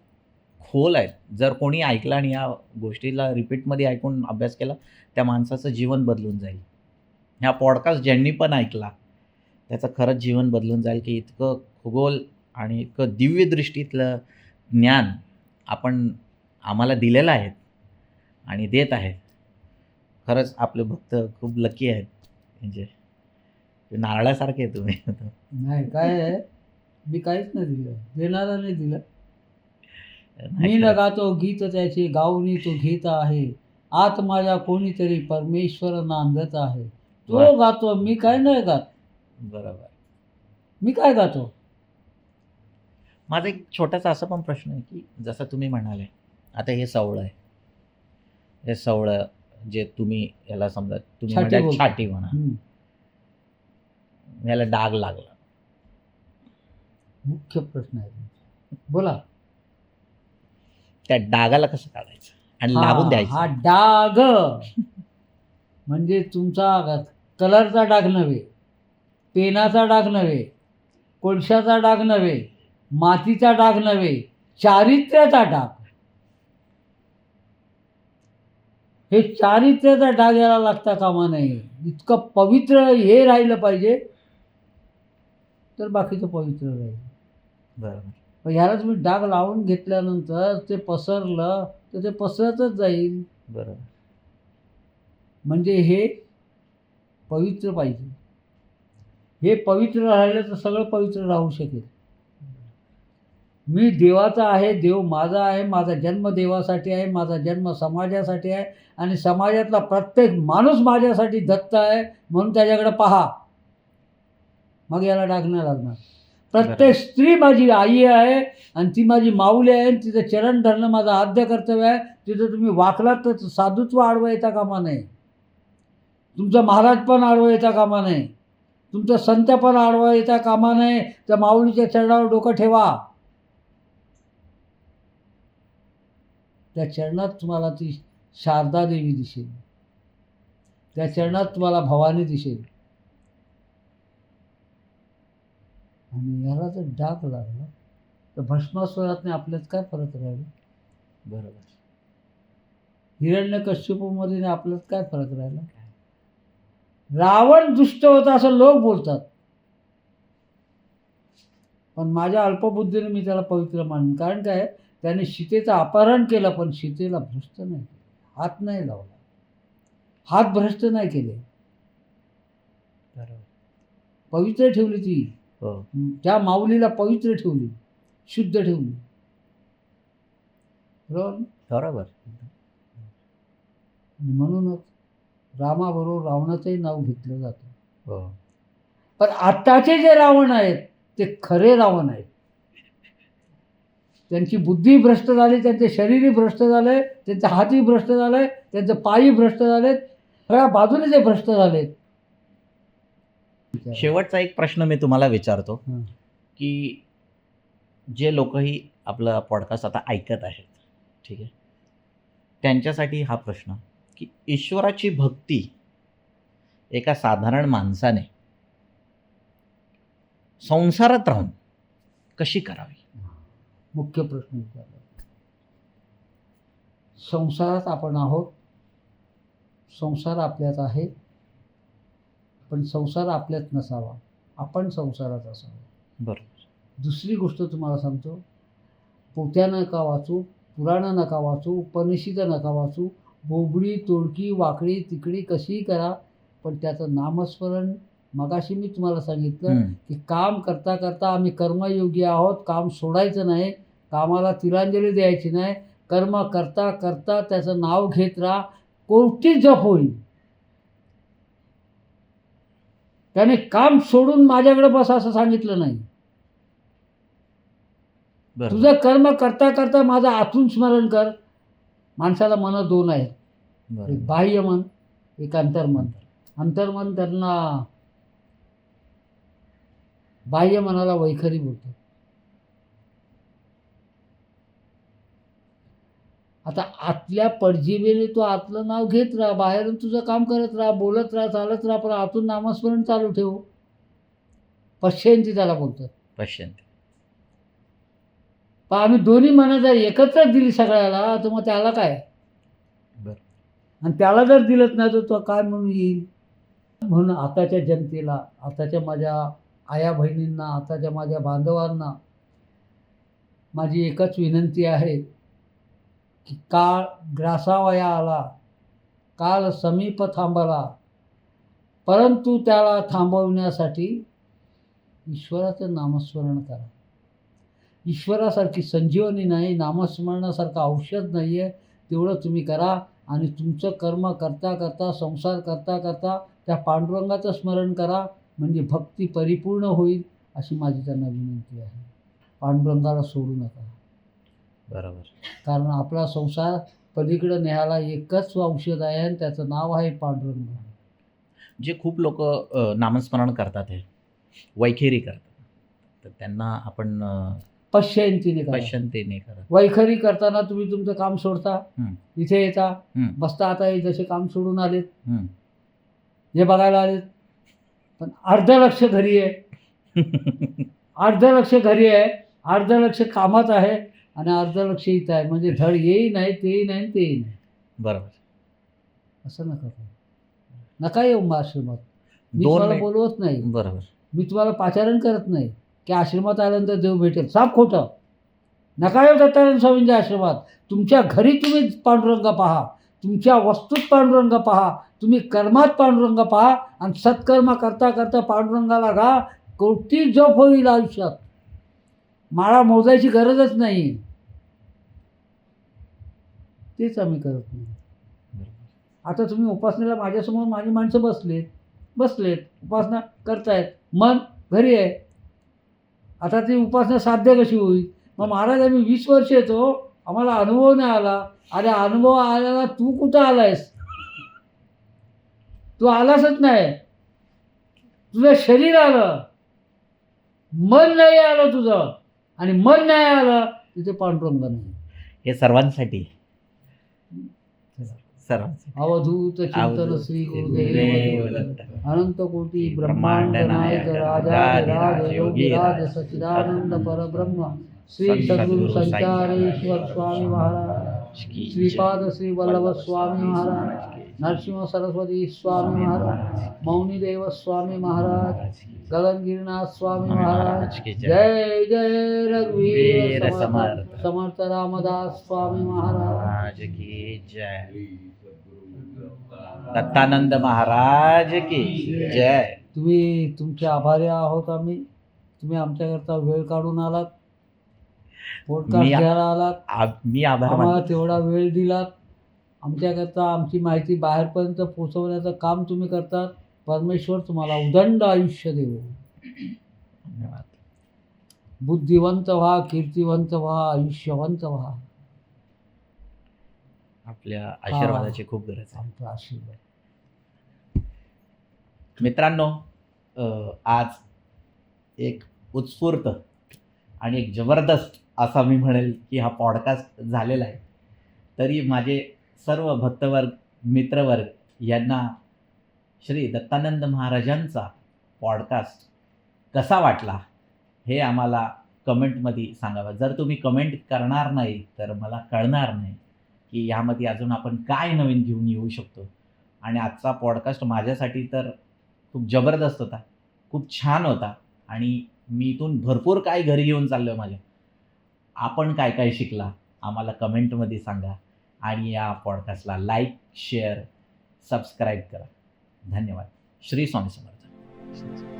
खोल आहेत. जर कोणी ऐकलं आणि या गोष्टीला रिपीटमध्ये ऐकून अभ्यास केला, त्या माणसाचं जीवन बदलून जाईल. ह्या पॉडकास्ट ज्यांनी पण ऐकला त्याचं खरंच जीवन बदलून जाईल की इतकं खगोल आणि इतकं दिव्य दृष्टीतलं ज्ञान आपण आम्हाला दिलेलं आहे आणि देत आहेत. खरंच आपले भक्त खूप लकी आहेत. म्हणजे नारळासारखे आहे तुम्ही.
नाही, काय आहे, मी काहीच नाही दिलं, देणारा नाही दिलं. मी
नाही
न
खरंच.
गातो गीत त्याचे, गाऊनी तो घेत आहे. आत माझ्या कोणीतरी परमेश्वर नांदत आहे. तो
वा.
गातो, मी काय नाही गात.
बरोबर.
मी काय गातो?
माझा एक छोटासा असा पण प्रश्न आहे की जसं तुम्ही म्हणाले आता हे सवळं आहे. हे सवळं जे तुम्ही याला समजा तुम्ही
छाटी
म्हणाल
बोलतो.
छाटी म्हणा, याला डाग लागला.
मुख्य प्रश्न आहे तुमचा. बोला.
त्या डागाला कसं काढायचं आणि लागून
हा
द्यायचं?
डाग म्हणजे तुमचा कलरचा डाग नव्हे, पेनाचा डाग नव्हे, कोळशाचा डाग नव्हे, मातीचा डाग नव्हे, चारित्र्याचा डाग. हे चारित्र्याचा डाग याला लागता कामा नये. इतकं पवित्र हे राहिलं पाहिजे तर बाकीचं पवित्र राहील.
बरोबर.
पण ह्यालाच मी डाग लावून घेतल्यानंतर ते पसरलं तर ते पसरतच जाईल.
बरोबर.
म्हणजे हे पवित्र पाहिजे. हे पवित्र राहिलं तर सगळं पवित्र राहू शकेल. मी देवाचा आहे, देव माझा आहे, माझा जन्म देवासाठी आहे, माझा जन्म समाजासाठी आहे आणि समाजातला प्रत्येक माणूस माझ्यासाठी दत्त आहे. म्हणून त्याच्याकडे पहा, मग याला डाग नाही लागणार. प्रत्येक स्त्री माझी आई आहे आणि ती माझी माऊली आहे. तिचं चरण धरणं माझं आद्य कर्तव्य आहे. तिथं तुम्ही वाकलात तर साधुत्व आडवं येता कामा नये, तुमचं महाराज पण आडवं येता कामा नये, तुमचं संत पण आडवं येता कामा नये. त्या माऊलीच्या चरणावर डोकं ठेवा. त्या चरणात तुम्हाला ती शारदा देवी दिसेल, त्या चरणात तुम्हाला भवानी दिसेल. आणि याला जर डाग लागला तर भस्मासुरातने आपल्यात काय फरक राहिला?
बरोबर.
हिरण्यकश्यपूमध्ये आपल्यात काय फरक राहिला? रावण दुष्ट होता असं लोक बोलतात, पण माझ्या अल्पबुद्धीने मी त्याला पवित्र मानून. कारण काय, त्याने सीतेचं अपहरण केलं पण सीतेला भ्रष्ट नाही केलं, हात नाही लावला, हात भ्रष्ट नाही केले,
बरोबर.
पवित्र ठेवली ती.
हो.
त्या माऊलीला पवित्र ठेवली, शुद्ध ठेवली. बरोबर.
बरोबर.
म्हणूनच रामाबरोबर रावणाचंही नाव घेतलं जातं.
हो.
पण आत्ताचे जे रावण आहेत ते खरे रावण आहेत. त्यांची बुद्धी भ्रष्ट झाली, त्यांचे शरीरही भ्रष्ट झाले, त्यांचे हातही भ्रष्ट झाले, त्यांचे पायही भ्रष्ट झालेत, सगळ्या बाजूने ते भ्रष्ट झालेत.
शेवटचा एक प्रश्न मी तुम्हाला विचारतो
हं.
की जे लोकही आपला पॉडकास्ट आता ऐकत आहेत, ठीक आहे, त्यांच्यासाठी हा प्रश्न की ईश्वराची भक्ती एका साधारण माणसाने संसारात राहून कशी करावी?
मुख्य प्रश्न विचारला. संसारात आपण आहोत, संसार आपल्यात आहे, पण संसार आपल्यात नसावा, आपण संसारात असावा.
बरोबर.
दुसरी गोष्ट तुम्हाला सांगतो, पोथ्या नका वाचू, पुराणं नका वाचू, उपनिषदं नका वाचू, बोबडी तोडकी वाकडी तिकडी कशीही करा, पण त्याचं नामस्मरण. मगाशी मी तुम्हाला सांगितलं की काम करता करता आम्ही कर्मयोगी आहोत, काम सोडायचं नाही, कामाला तिलांजली द्यायची नाही, कर्म करता करता त्याचं नाव घेत राहा, कोटी जप होईल. त्याने काम सोडून माझ्याकडे बस असं सांगितलं नाही.
बरोबर.
तुझं कर्म करता करता माझं आतून स्मरण कर. माणसाला मन दोन आहेत, एक
बरोबर.
बाह्य मन, एक अंतर्मन. अंतर्मन त्यांना बाह्य मनाला वैखरी बोलतात. आता आतल्या पडजिभेने तू आतलं नाव घेत राहा, बाहेरून तुझं काम करत राहा, बोलत राहा, चालत राहा, पण आतून नामस्मरण चालू ठेव. पश्यंती त्याला बोलतात.
पश्यंती.
पण आम्ही दोन्ही मनं जर एकत्र दिली सगळ्याला तर मग त्याला काय?
बरं.
आणि त्याला जर दिलंच नाही तर तो काय म्हणून येईल? म्हणून आताच्या जनतेला, आताच्या माझ्या आया बहिणींना, आताच्या माझ्या बांधवांना माझी एकच विनंती आहे की काळ ग्रासावया आला, काल समीप थांबला, परंतु त्याला थांबवण्यासाठी ईश्वराचं नामस्मरण करा. ईश्वरासारखी संजीवनी नाही, नामस्मरणासारखं औषध नाही आहे, तेवढं तुम्ही करा. आणि तुमचं कर्म करता करता, संसार करता करता त्या पांडुरंगाचं स्मरण करा, म्हणजे भक्ती परिपूर्ण होईल, अशी माझी त्यांना विनंती आहे. पांडुरंगाला सोडू नका.
बरोबर.
कारण आपला संसार पलीकडे न्यायला एकच औषध आहे आणि त्याचं नाव आहे पांडुरंग.
जे खूप लोक नामस्मरण करतात, हे वैखेरी करतात, तर त्यांना आपण
पश्यंतीने करा.
पश्यंतीने करत.
वैखरी करताना तुम्ही तुमचं काम सोडता,
हं.
इथे येता,
हं.
बसता. आता हे जसे काम सोडून आलेत,
हं.
हे बघायला आलेत, पण अर्ध लक्ष घरी आहे, अर्ध लक्ष घरी आहे, अर्ध लक्ष कामात आहे आणि अर्ध लक्ष इथं आहे. म्हणजे धड येई नाही, तेही नाही, तेही नाही.
बरोबर.
असं नका करू. नका येऊ मग आश्रमात. मी
दोन
तुम्हाला
मिनिट.
बोलवत नाही,
बरोबर.
मी तुम्हाला पाचारण करत नाही की आश्रमात आल्यानंतर देव भेटेल. साफ खोटं. नका येऊ दत्तानंद स्वामींच्या आश्रमात. तुमच्या घरी तुम्ही पांडुरंग पहा, तुमच्या वस्तूत पांडुरंग पहा, तुम्ही कर्मात पांडुरंग पहा आणि सत्कर्म करता करता पांडुरंगाला गा. कोटी जप होईल आयुष्यात. माळा मोजायची गरजच नाही. तेच आम्ही करत नाही. आता तुम्ही उपासनेला माझ्यासमोर माझी माणसं बसलेत, उपासना करतायत, मन घरी आहे. आता ती उपासना साध्य कशी होईल? मग महाराज आम्ही 20 वर्ष येतो, आम्हाला अनुभव नाही आला. अरे अनुभव आलेला तू कुठं आलायस? तू आलासच नाही. तुझं शरीर आलं, मन नाही आलं तुझं, आणि मन नाही आलं तिथे पांडुरंग नाही.
हे सर्वांसाठी सर्वांसाठी
अवधूत चिंतन श्री गुरुदेव दत्त. अनंत कोटी ब्रह्मांड नायक राजाधिराज योगीराज सच्चिदानंद परब्रह्म श्री सद्गुरु संचारेश्वर स्वामी महाराज, श्रीपाद श्री वल्लभ स्वामी महाराज, नरसिंह सरस्वती स्वामी महाराज, मौनी देव स्वामी महाराज, गगन गिरनाथ स्वामी महाराज, जय जय रघुवीर समर्थ समर्थ रामदास स्वामी महाराज
की जय. दत्तानंद महाराज की जय.
तुम्ही तुमचे आभारी आहोत आम्ही. तुम्ही आमच्याकरता वेळ काढून आलात, पॉडकास्ट घ्यायला आलात,
मी आभार
आम्हाला
मानतो.
तेवढा वेळ दिलात. आमच्याकरता आमची माहिती बाहेरपर्यंत पोहोचवण्याचं काम तुम्ही करतात. परमेश्वर तुम्हाला उदंड आयुष्य देवो.
धन्यवाद.
बुद्धिवंत व्हा, कीर्तिवंत व्हा, आयुष्यवंत व्हा.
आपल्या आशीर्वादाची खूप गरज आहे.
आमचा आशीर्वाद.
मित्रांनो, आज एक उत्स्फूर्त आणि एक जबरदस्त असा मी म्हणेल की हा पॉडकास्ट झालेला आहे. तरी माझे सर्व भक्तवर्ग, मित्रवर्ग यांना श्री दत्तानंद महाराजांचा पॉडकास्ट कसा वाटला हे आम्हाला कमेंटमध्ये सांगावं. जर तुम्ही कमेंट करणार नाही तर मला कळणार नाही की यामध्ये अजून आपण काय नवीन घेऊन येऊ शकतो. आणि आजचा पॉडकास्ट माझ्यासाठी तर खूप जबरदस्त होता, खूप छान होता. आणि मी इथून भरपूर काय घरी घेऊन चाललो आहे माझ्या. आपण काय काय शिकला आम्हाला कमेंटमध्ये सांगा. आणि या पॉडकास्टला लाईक, शेअर, सबस्क्राईब करा. धन्यवाद. श्री स्वामी समर्थ.